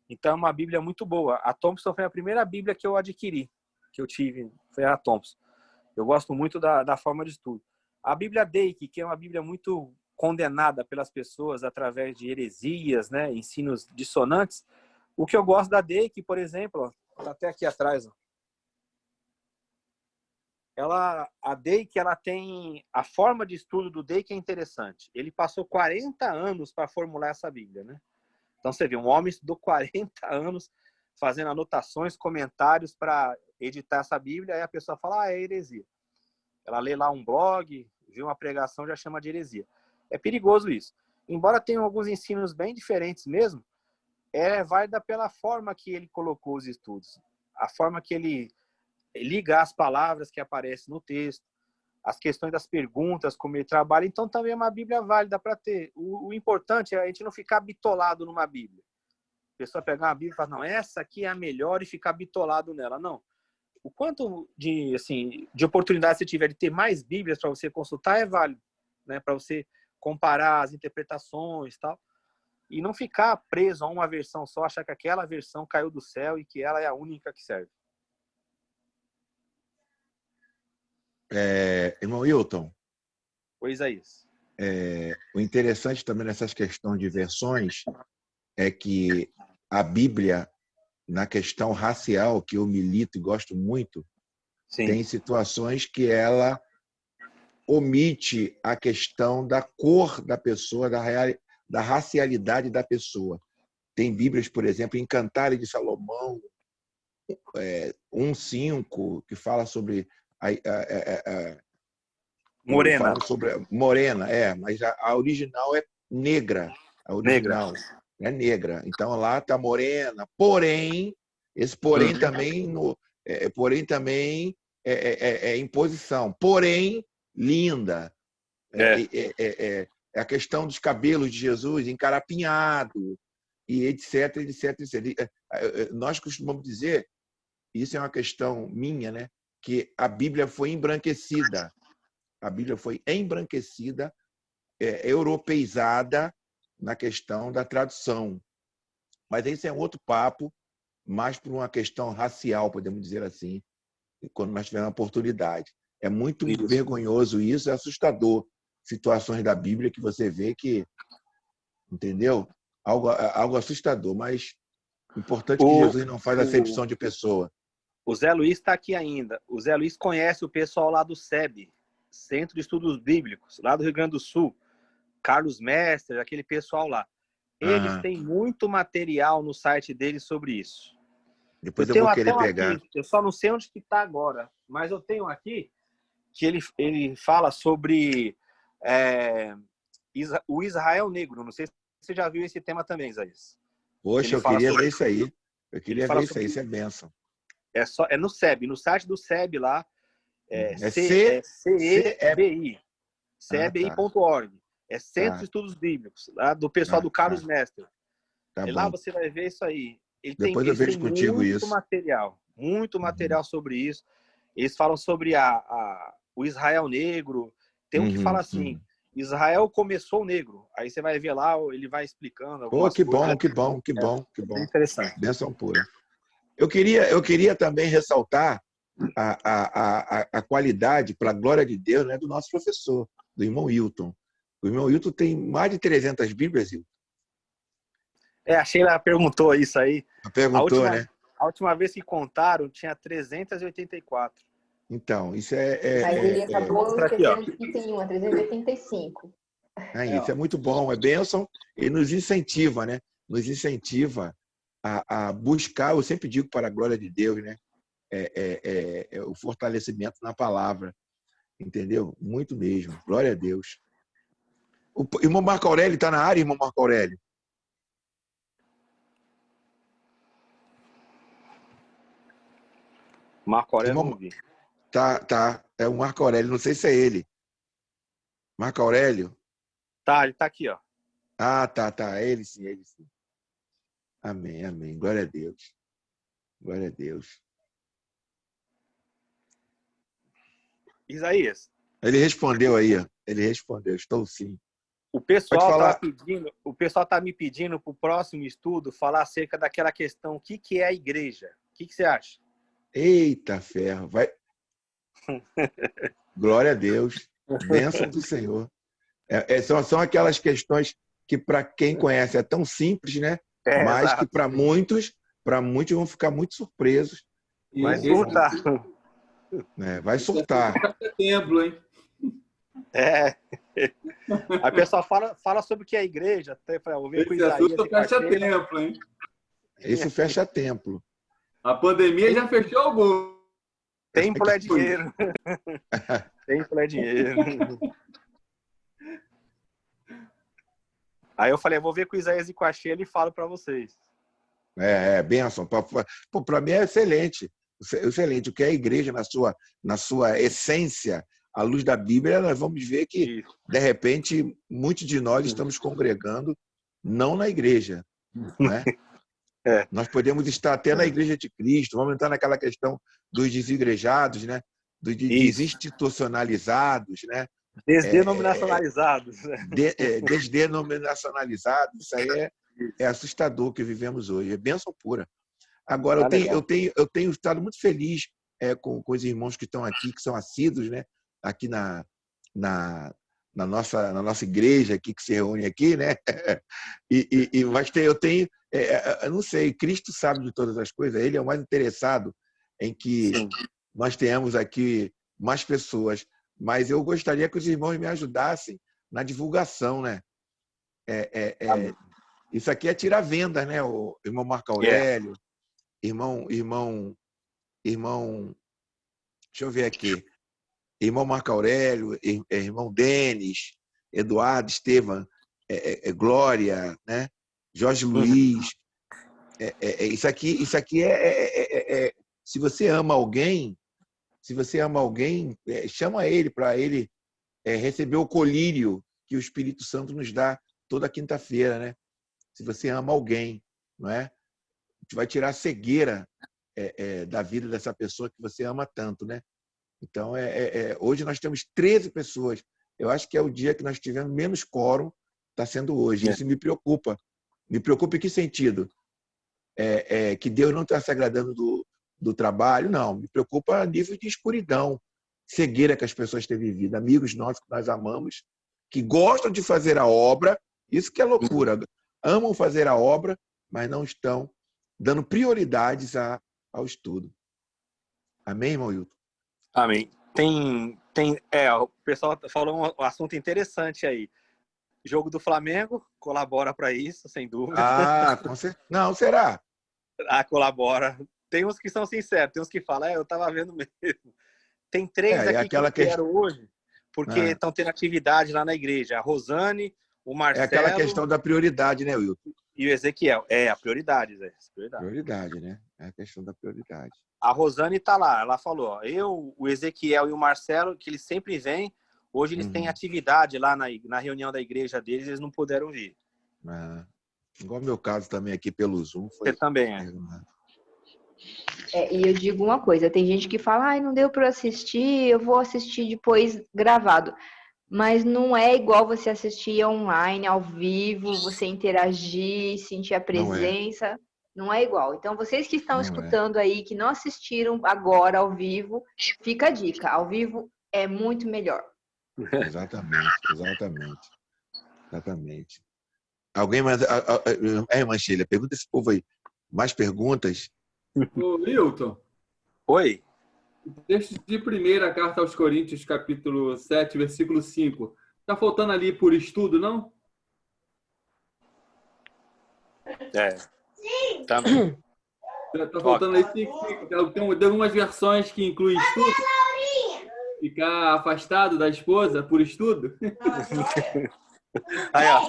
Então é uma Bíblia muito boa. A Thompson foi a primeira Bíblia que eu adquiri, que eu tive, foi a Thompson. Eu gosto muito da forma de estudo. A Bíblia Dake, que é uma Bíblia muito condenada pelas pessoas através de heresias, né, ensinos dissonantes. O que eu gosto da Dake, por exemplo, está até aqui atrás, ó. A Dake, ela tem a forma de estudo do Dake é interessante. Ele passou 40 anos para formular essa Bíblia, né? Então você vê, um homem estudou 40 anos fazendo anotações, comentários para editar essa Bíblia, aí a pessoa fala, é heresia. Ela lê lá um blog, viu uma pregação, já chama de heresia. É perigoso isso. Embora tenha alguns ensinos bem diferentes mesmo, é válida pela forma que ele colocou os estudos. A forma que ele liga as palavras que aparecem no texto, as questões das perguntas, como ele trabalha. Então também é uma Bíblia válida para ter. O importante é a gente não ficar bitolado numa Bíblia. A pessoa pegar uma Bíblia e falar, não, essa aqui é a melhor, e ficar bitolado nela. Não. O quanto de oportunidade você tiver de ter mais Bíblias para você consultar é válido, né? Para você comparar as interpretações e tal. E não ficar preso a uma versão só, achar que aquela versão caiu do céu e que ela é a única que serve. Irmão Wilton, Pois é isso. o interessante também nessas questões de versões é que a Bíblia, na questão racial, que eu milito e gosto muito, Sim. tem situações que ela omite a questão da cor da pessoa, da racialidade da pessoa. Tem Bíblias, por exemplo, em Cantares de Salomão, 1:5, que fala sobre Morena. Fala sobre morena, mas a original é negra. A original é negra. Então lá está morena. Porém, esse porém também é imposição. Porém, linda. É a questão dos cabelos de Jesus encarapinhado e etc, etc, etc. Nós costumamos dizer, isso é uma questão minha, né, que a Bíblia foi embranquecida. A Bíblia foi embranquecida, europeizada na questão da tradução. Mas esse é um outro papo, mais por uma questão racial, podemos dizer assim, quando nós tivermos a oportunidade. É muito vergonhoso isso, é assustador. Situações da Bíblia que você vê que, entendeu? Algo assustador, mas importante que Jesus não faz acepção de pessoa. O Zé Luiz está aqui ainda. O Zé Luiz conhece o pessoal lá do SEB, Centro de Estudos Bíblicos, lá do Rio Grande do Sul. Carlos Mestre, aquele pessoal lá. Eles têm muito material no site deles sobre isso. Depois eu vou querer pegar. Aqui, eu só não sei onde que está agora, mas eu tenho aqui que ele fala sobre o Israel Negro. Não sei se você já viu esse tema também, Isaías. Poxa, eu queria ver isso aí. Eu queria ver isso aí, isso é bênção. É no SEB, no site do SEB lá. CEBI. CEBI.org. É Centro de Estudos Bíblicos, lá, do pessoal do Carlos Mestre. Lá você vai ver isso aí. Depois eu vejo contigo isso. Muito material sobre isso. Eles falam sobre o Israel negro. Tem um que fala assim, Israel começou negro. Aí você vai ver lá, ele vai explicando. Que bom. É interessante. Bênção pura. Eu queria também ressaltar a qualidade, para a glória de Deus, né, do nosso professor, do irmão Wilton. O irmão Wilton tem mais de 300 Bíblias, Wilton. A Sheila perguntou isso aí. Né? A última vez que contaram, tinha 384. Então, isso Mas ele acabou esquecendo que tem uma, 385. Isso é muito bom, é bênção e nos incentiva, né? Nos incentiva a buscar, eu sempre digo, para a glória de Deus, né? O fortalecimento na palavra, entendeu? Muito mesmo, glória a Deus. O irmão Marco Aurélio está na área, irmão Marco Aurélio? Marco Aurélio, não vi. Tá. É o Marco Aurélio, não sei se é ele. Marco Aurélio? Tá, ele tá aqui, ó. Tá. É ele sim. Amém. Glória a Deus. Glória a Deus. Isaías. Ele respondeu aí, ó. Ele respondeu, estou sim. O pessoal tá me pedindo para o próximo estudo falar acerca daquela questão, o que é a igreja? O que você acha? Eita ferro, vai. Glória a Deus, bênção do Senhor. São aquelas questões que para quem conhece é tão simples, né? Mas exato. Que para muitos vão ficar muito surpresos. Vai surtar. Vai surtar. Templo, hein? Aí o pessoal fala sobre o que é a igreja. Até eu falei, vou ver com Esse Isaías assunto e com a fecha Sheila. templo, hein? Isso fecha templo. A pandemia já fechou algum. Templo é dinheiro. Templo é dinheiro. Aí eu falei, vou ver com Isaías e com a Sheila e falo para vocês. Benção. Para mim é excelente. Excelente. O que é a igreja na sua essência, à luz da Bíblia, nós vamos ver que, de repente, muitos de nós estamos congregando não na igreja. Né? Nós podemos estar até na igreja de Cristo, vamos entrar naquela questão dos desigrejados, né? Dos desinstitucionalizados, né? Desdenominacionalizados. Desdenominacionalizados. Isso aí é assustador o que vivemos hoje. É bênção pura. Agora, eu tenho estado muito feliz com os irmãos que estão aqui, que são assíduos, né? Aqui na nossa igreja aqui, que se reúne aqui, né? Mas eu não sei, Cristo sabe de todas as coisas, ele é o mais interessado em que nós tenhamos aqui mais pessoas, mas eu gostaria que os irmãos me ajudassem na divulgação, né? Isso aqui é tirar vendas, né? O irmão Marco Aurélio, irmão, deixa eu ver aqui, irmão Marco Aurélio, irmão Denis, Eduardo, Estevam, Glória, né? Jorge Luiz. Isso aqui se você ama alguém, chama ele para ele receber o colírio que o Espírito Santo nos dá toda quinta-feira, né? Se você ama alguém, não é? A gente vai tirar a cegueira da vida dessa pessoa que você ama tanto, né? Então, hoje nós temos 13 pessoas. Eu acho que é o dia que nós tivemos menos quórum, está sendo hoje. Isso me preocupa. Me preocupa em que sentido? Que Deus não está se agradando do trabalho? Não. Me preocupa a nível de escuridão, cegueira que as pessoas têm vivido. Amigos nossos que nós amamos, que gostam de fazer a obra, isso que é loucura. Amam fazer a obra, mas não estão dando prioridades ao estudo. Amém, irmão Hilton? Amém. O pessoal falou um assunto interessante aí. Jogo do Flamengo colabora para isso, sem dúvida. Com certeza. Não, será? Colabora. Tem uns que são sinceros, tem uns que falam, eu estava vendo mesmo. Tem 3 aqui que eu quero hoje, porque estão tendo atividade lá na igreja. A Rosane, o Marcelo... É aquela questão da prioridade, né, Wilton? E o Ezequiel. A prioridade, Zé. Prioridade, né? É a questão da prioridade. A Rosane está lá, ela falou, o Ezequiel e o Marcelo, que eles sempre vêm, hoje eles têm atividade lá na reunião da igreja deles, eles não puderam vir. Igual o meu caso também aqui pelo Zoom. Você também E eu digo uma coisa, tem gente que fala, não deu para assistir, eu vou assistir depois gravado. Mas não é igual você assistir online, ao vivo, você interagir, sentir a presença. Não é igual. Então, vocês que estão escutando aí, que não assistiram agora ao vivo, fica a dica. Ao vivo é muito melhor. Exatamente. Alguém mais... irmã Sheila, pergunta esse povo aí. Mais perguntas? Ô, Hilton. Oi. O texto de 1ª carta aos Coríntios, capítulo 7, versículo 5. Está faltando ali por estudo, não? Sim. Também. Está faltando aí 5. Tem algumas versões que incluem estudo. Ficar afastado da esposa por estudo. Aí, ó.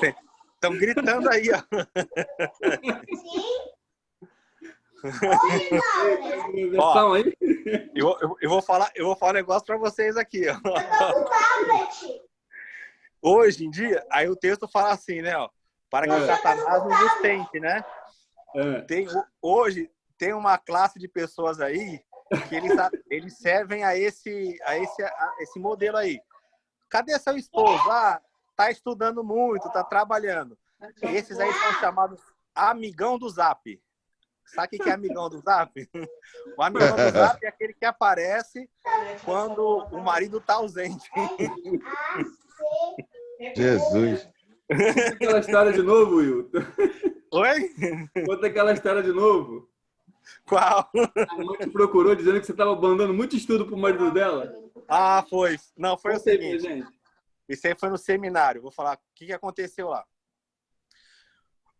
Estão gritando aí, ó. Ó, eu vou falar um negócio para vocês aqui, ó. Hoje em dia, aí o texto fala assim, né, ó, para que Satanás não nos tente, né? Hoje tem uma classe de pessoas aí que eles servem a esse modelo aí. Cadê seu esposo? Tá estudando muito, tá trabalhando. Esses aí são chamados amigão do Zap. Sabe o que é amigão do Zap? O amigão do Zap é aquele que aparece quando o marido tá ausente. Jesus. Conta aquela história de novo, Wilton. Oi? Conta aquela história de novo. Qual? A mãe te procurou dizendo que você estava mandando muito estudo pro marido dela. Foi. Não, foi o seguinte. Isso aí foi no seminário. Vou falar o que aconteceu lá.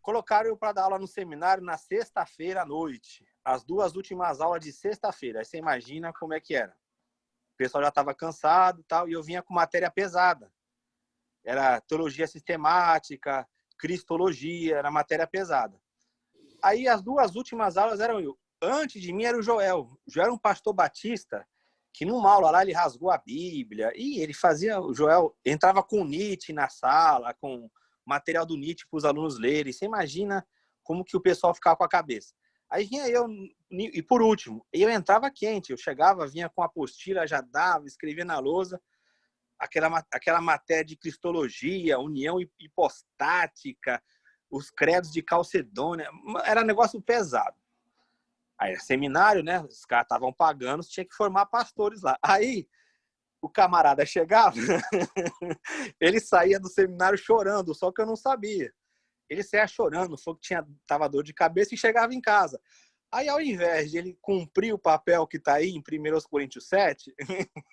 Colocaram eu para dar aula no seminário na sexta-feira à noite. As 2 últimas aulas de sexta-feira. Aí você imagina como é que era. O pessoal já estava cansado e tal, e eu vinha com matéria pesada. Era teologia sistemática, cristologia, era matéria pesada. Aí as 2 últimas aulas eram eu. Antes de mim era o Joel. O Joel era um pastor batista que numa aula lá ele rasgou a Bíblia. E ele fazia... O Joel entrava com Nietzsche na sala, com material do Nietzsche para os alunos lerem. Você imagina como que o pessoal ficava com a cabeça. Aí vinha eu, e por último, eu entrava quente. Eu chegava, vinha com a apostila, já dava, escrevia na lousa. Aquela matéria de cristologia, união hipostática, os credos de Calcedônia. Era um negócio pesado. Aí, seminário, né? Os caras estavam pagando, tinha que formar pastores lá. Aí, o camarada chegava, ele saía do seminário chorando, só que eu não sabia. Ele saía chorando, falou que tava dor de cabeça e chegava em casa. Aí, ao invés de ele cumprir o papel que está aí em 1 Coríntios 7,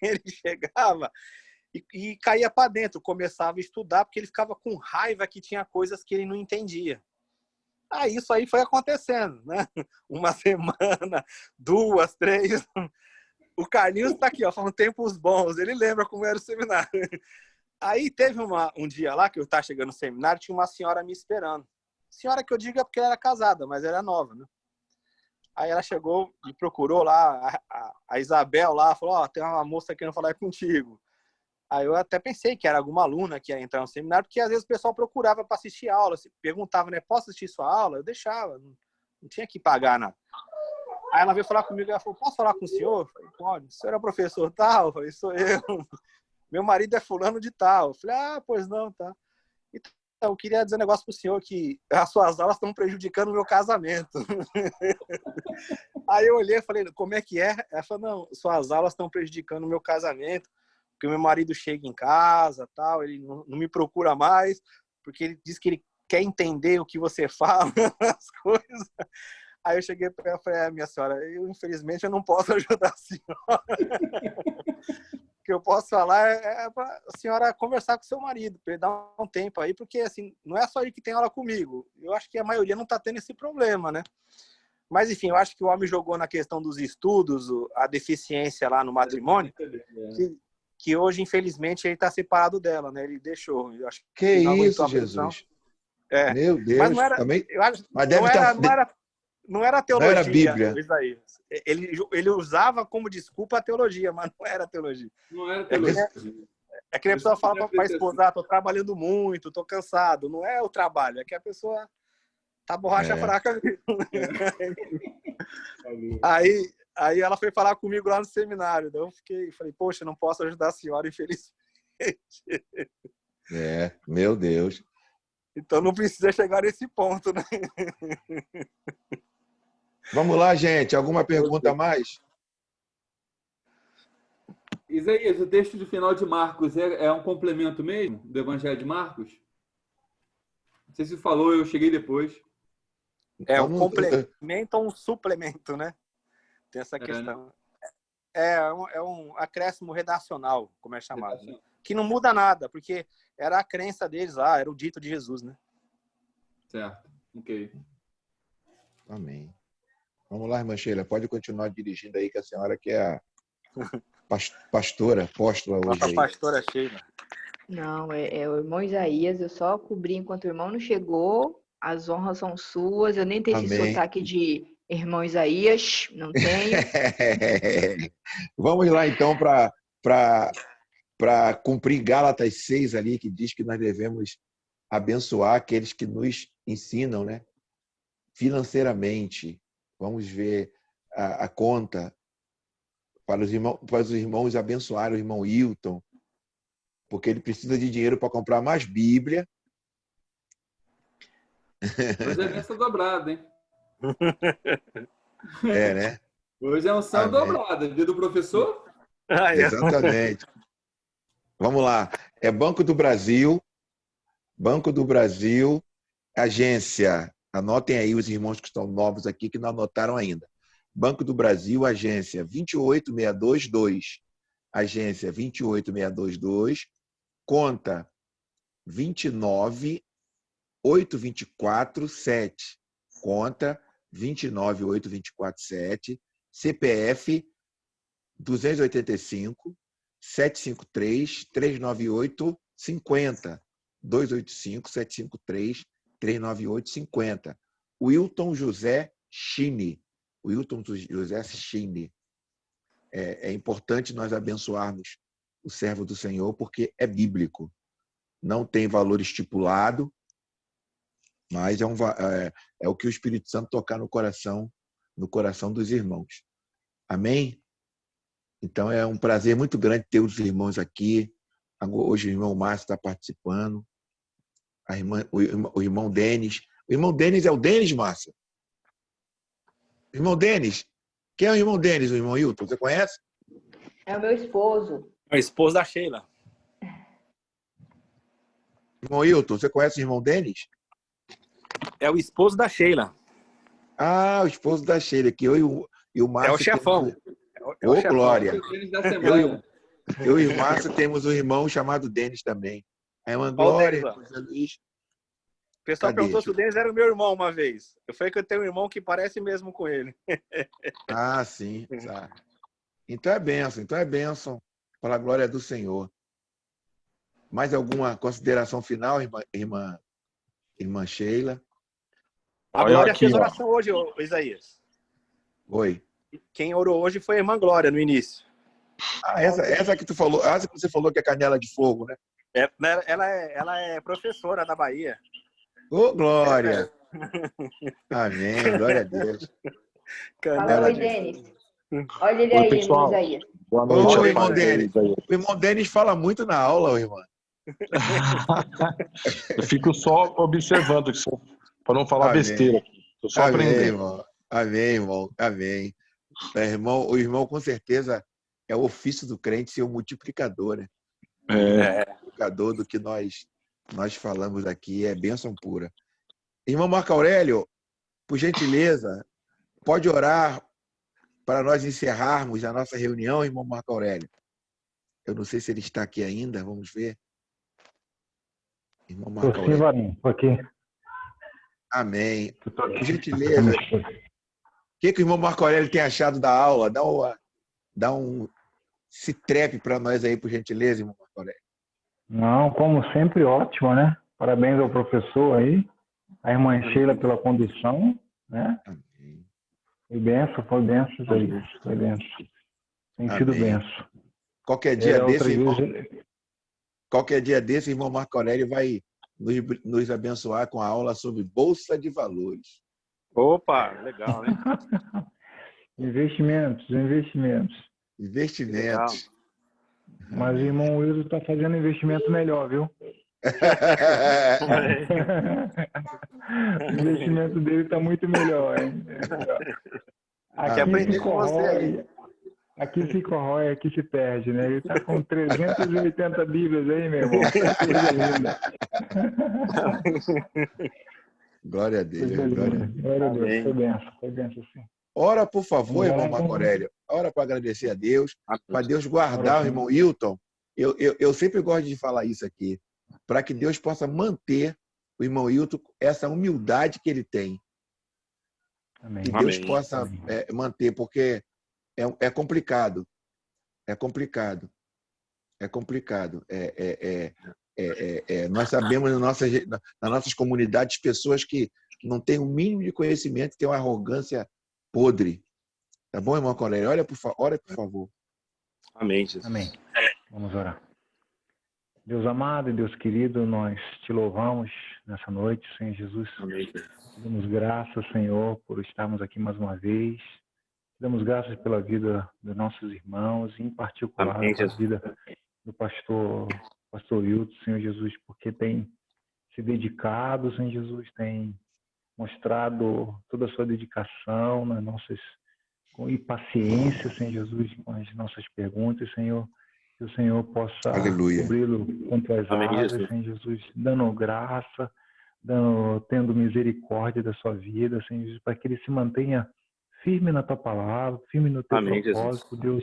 ele chegava e caía para dentro, começava a estudar, porque ele ficava com raiva que tinha coisas que ele não entendia. Aí isso aí foi acontecendo, né? 1 semana, 2, 3. O Carlinhos está aqui, ó, falando tempos bons. Ele lembra como era o seminário. Aí teve um dia lá que eu estava chegando no seminário, tinha uma senhora me esperando. Senhora que eu digo é porque ela era casada, mas ela era nova, né? Aí ela chegou e procurou lá, a Isabel lá, falou, ó, tem uma moça querendo falar contigo. Aí eu até pensei que era alguma aluna que ia entrar no seminário, porque às vezes o pessoal procurava para assistir aula, perguntava, né, posso assistir sua aula? Eu deixava, não tinha que pagar nada. Aí ela veio falar comigo, ela falou, posso falar com o senhor? Eu falei, pode. O senhor é professor tal? Eu falei, sou eu. Meu marido é fulano de tal. Eu falei, pois não, tá. Então, eu queria dizer um negócio pro senhor, que as suas aulas estão prejudicando o meu casamento. Aí eu olhei e falei, como é que é? Ela falou, não, suas aulas estão prejudicando o meu casamento, porque o meu marido chega em casa, tal, ele não me procura mais, porque ele diz que ele quer entender o que você fala, as coisas. Aí eu cheguei para ela e falei, minha senhora, infelizmente eu não posso ajudar a senhora. O que eu posso falar é para a senhora conversar com seu marido, para ele dar um tempo aí, porque assim, não é só ele que tem aula comigo. Eu acho que a maioria não está tendo esse problema, né? Mas, enfim, eu acho que o homem jogou na questão dos estudos, a deficiência lá no matrimônio, que hoje, infelizmente, ele está separado dela, né? Ele deixou. Eu acho que isso, Jesus? Meu Deus. Mas não era, também... eu acho, Mas deve não era teologia. Não era Bíblia. Ele usava como desculpa a teologia, mas não era teologia. Não era teologia. É que a pessoa fala para a esposa, tô trabalhando muito, tô cansado. Não é o trabalho, é que a pessoa tá borracha fraca mesmo. Aí ela foi falar comigo lá no seminário. Daí eu falei, poxa, não posso ajudar a senhora, infelizmente. Meu Deus. Então não precisa chegar nesse ponto, né? Vamos lá, gente. Alguma pergunta a mais? Isaías, o texto de final de Marcos é um complemento mesmo do Evangelho de Marcos? Não sei se você falou, eu cheguei depois. É um complemento ou um suplemento, né? Tem essa questão. É um acréscimo redacional, como é chamado. Né? Que não muda nada, porque era a crença deles lá, era o dito de Jesus, né? Certo, ok. Amém. Vamos lá, irmã Sheila, pode continuar dirigindo aí, que a senhora que é a pastora, apóstola hoje. Nossa aí. pastora Sheila. Não, é o irmão Isaías, eu só cobri enquanto o irmão não chegou, as honras são suas, eu nem tenho esse sotaque de irmão Isaías, não tenho. Vamos lá, então, para cumprir Gálatas 6 ali, que diz que nós devemos abençoar aqueles que nos ensinam, né? Financeiramente. Vamos ver a conta para os irmãos abençoarem o irmão Hilton, porque ele precisa de dinheiro para comprar mais Bíblia. Hoje é benção dobrada, hein? Né? Hoje é unção dobrada. Dia do professor? Exatamente. Vamos lá. É Banco do Brasil, agência. Anotem aí os irmãos que estão novos aqui, que não anotaram ainda. Banco do Brasil, agência 28622. Agência 28622. conta 29.824.7. Conta 29.824.7. CPF 285-753-398-50. 285-753-398-50. Wilton José Chine. Wilton José Chine. É importante nós abençoarmos o servo do Senhor, porque é bíblico. Não tem valor estipulado, mas é o que o Espírito Santo tocar no coração dos irmãos. Amém? Então é um prazer muito grande ter os irmãos aqui. Hoje o irmão Márcio está participando. O irmão Denis. O irmão Denis é o Denis, Márcia? Irmão Denis? Quem é o irmão Denis, o irmão Hilton? Você conhece? É o meu esposo. É o esposo da Sheila. Irmão Hilton, você conhece o irmão Denis? É o esposo da Sheila. Ah, o esposo da Sheila, que eu e o Márcio... É o chefão. Ô, glória! Eu e o Márcio temos um irmão chamado Denis também. A irmã Glória, o José Luiz. O pessoal perguntou se o Denis era o meu irmão uma vez. Eu falei que eu tenho um irmão que parece mesmo com ele. Ah, sim. Tá. Então é bênção. Para a glória do Senhor. Mais alguma consideração final, irmã Sheila? A Glória fez oração hoje, Isaías. Oi. Quem orou hoje foi a irmã Glória, no início. Ah, essa que tu falou, essa que você falou que é canela de fogo, né? Ela é professora da Bahia. Ô, glória! Amém, glória a Deus. Fala, oi, Denis. Olha ele aí, pessoal. Isaías. Boa noite, irmão Denis. O irmão Denis fala muito na aula, irmão. Eu fico só observando, para não falar besteira. Estou só aprendendo. Irmão. Amém, irmão. Amém. O irmão, com certeza, é o ofício do crente ser o multiplicador, né? Multiplicador do que nós falamos aqui. É bênção pura. Irmão Marco Aurélio, por gentileza, pode orar para nós encerrarmos a nossa reunião, irmão Marco Aurélio. Eu não sei se ele está aqui ainda, vamos ver. Irmão Marco Aurélio. Sim, Varinho, estou aqui. Amém. Por gentileza, o que o irmão Marco Aurélio tem achado da aula? Dá um citrepe para nós aí, por gentileza, irmão Marco Aurélio. Não, como sempre, ótimo, né? Parabéns ao professor aí, a irmã Sheila pela condução, né? Amém. Foi benção, Isaías. Foi benção. Tem sido benção. Qualquer dia desse, irmão Marco Aurélio vai nos abençoar com a aula sobre Bolsa de Valores. Opa, legal, né? Investimentos. Legal. Mas o irmão Wilson está fazendo investimento melhor, viu? O investimento dele está muito melhor, hein? Aqui se corrói, aqui se perde, né? Ele está com 380 Bíblias aí, meu irmão. Coisa linda. Glória a Deus. Glória a Deus. Foi benção, sim. Ora, por favor, irmão Marco Aurélio. Ora para agradecer a Deus, para Deus guardar o irmão Hilton. Eu sempre gosto de falar isso aqui, para que Deus possa manter o irmão Hilton essa humildade que ele tem. Amém. Que Deus possa manter, porque é complicado. Nós sabemos nas nossas comunidades pessoas que não têm o mínimo de conhecimento, têm uma arrogância podre. Tá bom, irmão Corélio? Ora, por favor. Amém, Jesus. Amém. Vamos orar. Deus amado e Deus querido, nós te louvamos nessa noite, Senhor Jesus. Amém. Damos graças, Senhor, por estarmos aqui mais uma vez. Damos graças pela vida dos nossos irmãos, em particular pela vida do pastor Hilton, Senhor Jesus, porque tem se dedicado, Senhor Jesus, tem mostrado toda a sua dedicação e paciência, Senhor Jesus, com as nossas perguntas, Senhor. Que o Senhor possa cobri-lo com tuas asas, Senhor Jesus, dando graça, tendo misericórdia da sua vida, Senhor Jesus, para que ele se mantenha firme na tua palavra, firme no teu propósito, Deus.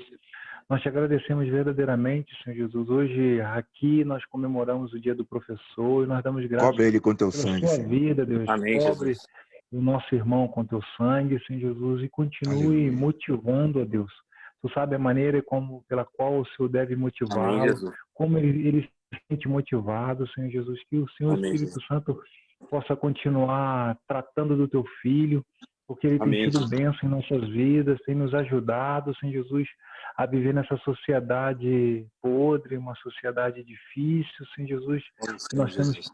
Nós te agradecemos verdadeiramente, Senhor Jesus. Hoje, aqui, nós comemoramos o dia do professor e nós damos graças Cobre ele com teu pela sangue, sua Senhor. vida, Deus. Amém, Cobre Jesus. o nosso irmão com teu sangue, Senhor Jesus, e continue Aleluia. motivando, ó Deus. Tu sabe a maneira pela qual o Senhor deve Amém, motivá-lo, Jesus. como ele se sente motivado, Senhor Jesus, que o Senhor Amém, Espírito Jesus. Santo possa continuar tratando do teu filho, porque ele tem Amém, sido Jesus. bênção em nossas vidas, tem nos ajudado, Senhor Jesus, a viver nessa sociedade podre, uma sociedade difícil, Senhor Jesus, que nós temos que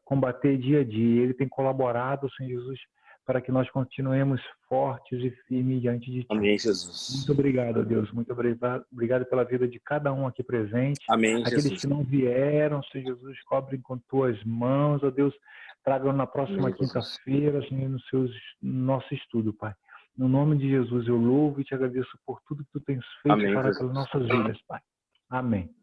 combater dia a dia. Ele tem colaborado, Senhor Jesus, para que nós continuemos fortes e firmes diante de Ti. Amém, Jesus. Muito obrigado, Deus. Muito obrigado pela vida de cada um aqui presente. Amém, Aqueles Jesus. que não vieram, Senhor Jesus, cobrem com Tuas mãos, ó Deus. Tragam na próxima Amém, Jesus. quinta-feira, Senhor, no nosso estudo, Pai. No nome de Jesus, eu louvo e te agradeço por tudo que Tu tens feito Amém, para Jesus. pelas nossas vidas, Pai. Amém.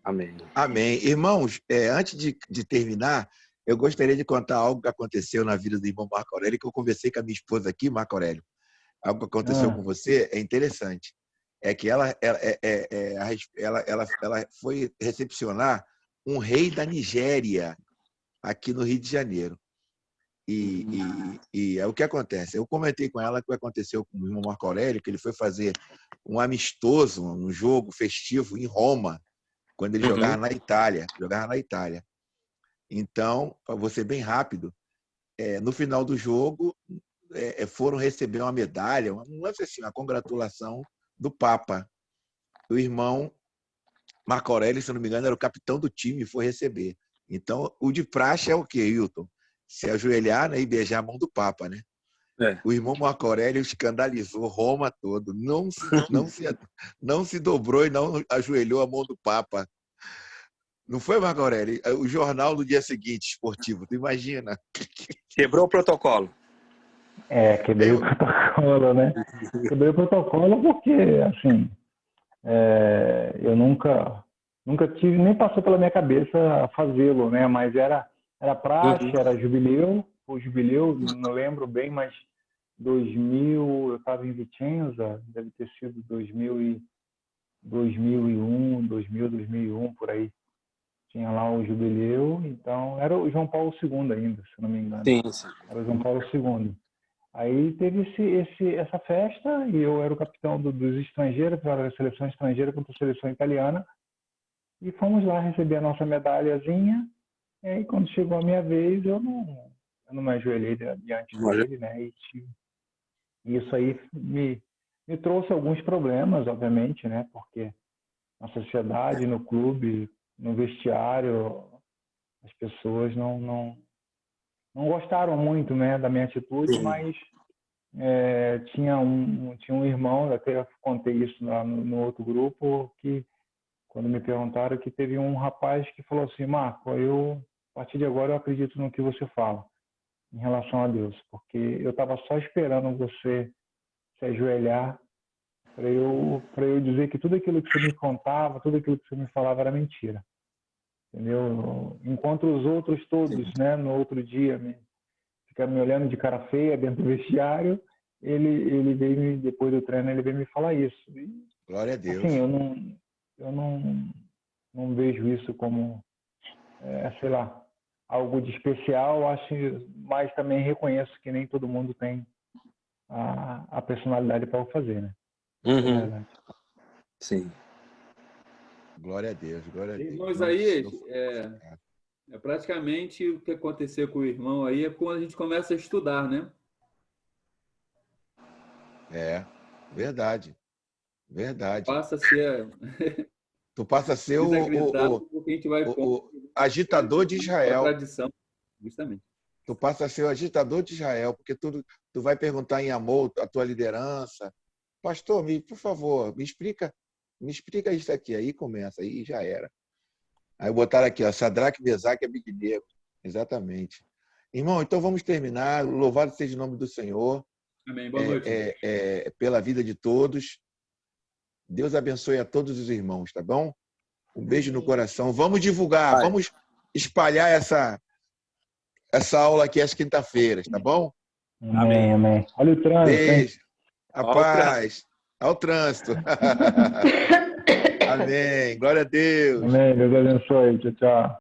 Amém. Amém. Irmãos, antes de terminar, eu gostaria de contar algo que aconteceu na vida do irmão Marco Aurélio, que eu conversei com a minha esposa aqui, Marco Aurélio. Algo que aconteceu com você é interessante. É que ela foi recepcionar um rei da Nigéria aqui no Rio de Janeiro. E é o que acontece. Eu comentei com ela o que aconteceu com o irmão Marco Aurélio, que ele foi fazer um amistoso, um jogo festivo em Roma, quando ele jogava na Itália. Então, para você bem rápido, no final do jogo, foram receber uma medalha, uma congratulação do Papa. O irmão Marco Aurélio, se não me engano, era o capitão do time e foi receber. Então, o de praxe é o quê, Hilton? Se ajoelhar, né, e beijar a mão do Papa, né? O irmão Marco Aurélio escandalizou Roma todo. Não se dobrou e não ajoelhou a mão do Papa. Não foi, Marco Aurélio? O jornal do dia seguinte, esportivo, tu imagina? Quebrou o protocolo. Quebrei o protocolo, né? Quebrei o protocolo porque, assim, eu nunca tive, nem passou pela minha cabeça fazê-lo, né? Mas era praxe, era jubileu, o jubileu, não lembro bem, mas 2000, eu estava em Vicenza, deve ter sido 2001, 2001, por aí. Tinha lá o jubileu, então era o João Paulo II ainda, se não me engano. Sim. Era o João Paulo II. Aí teve essa festa e eu era o capitão dos estrangeiros, para a seleção estrangeira contra a seleção italiana. E fomos lá receber a nossa medalhazinha. E aí, quando chegou a minha vez, eu não me ajoelhei diante dele, né? E isso aí me trouxe alguns problemas, obviamente, né? Porque na sociedade, no clube, no vestiário, as pessoas não gostaram muito, né, da minha atitude, mas tinha um irmão, até contei isso no outro grupo, que quando me perguntaram, que teve um rapaz que falou assim: Marco, a partir de agora eu acredito no que você fala em relação a Deus, porque eu estava só esperando você se ajoelhar para eu dizer que tudo aquilo que você me contava, tudo aquilo que você me falava era mentira. Entendeu? Enquanto os outros todos, né, no outro dia, ficaram me olhando de cara feia dentro do vestiário, ele veio, depois do treino, ele veio me falar isso. E, glória a Deus. assim, eu não vejo isso como, sei lá, algo de especial, acho, mas também reconheço que nem todo mundo tem a personalidade para o fazer, né? É verdade. Sim. Glória a Deus, glória a Deus. Irmãos, aí, praticamente o que aconteceu com o irmão aí é quando a gente começa a estudar, né? Verdade. Passa a ser... Tu passa a ser o agitador de Israel. A tradição, justamente. Tu passa a ser o agitador de Israel, porque tu vai perguntar em amor a tua liderança. Pastor, por favor, me explica isso aqui. Aí começa, aí já era. Aí botaram aqui, ó, Sadraque, Mesaque e Abednego. Exatamente. Irmão, então vamos terminar. Louvado seja o nome do Senhor. Amém. Boa noite. Pela vida de todos. Deus abençoe a todos os irmãos, tá bom? Um beijo no coração. Vamos divulgar, vamos espalhar essa aula aqui às quinta-feiras, tá bom? Amém. Olha o trânsito. Beijo. A paz. ao trânsito. Amém. Glória a Deus. Amém. Deus abençoe. Tchau, tchau.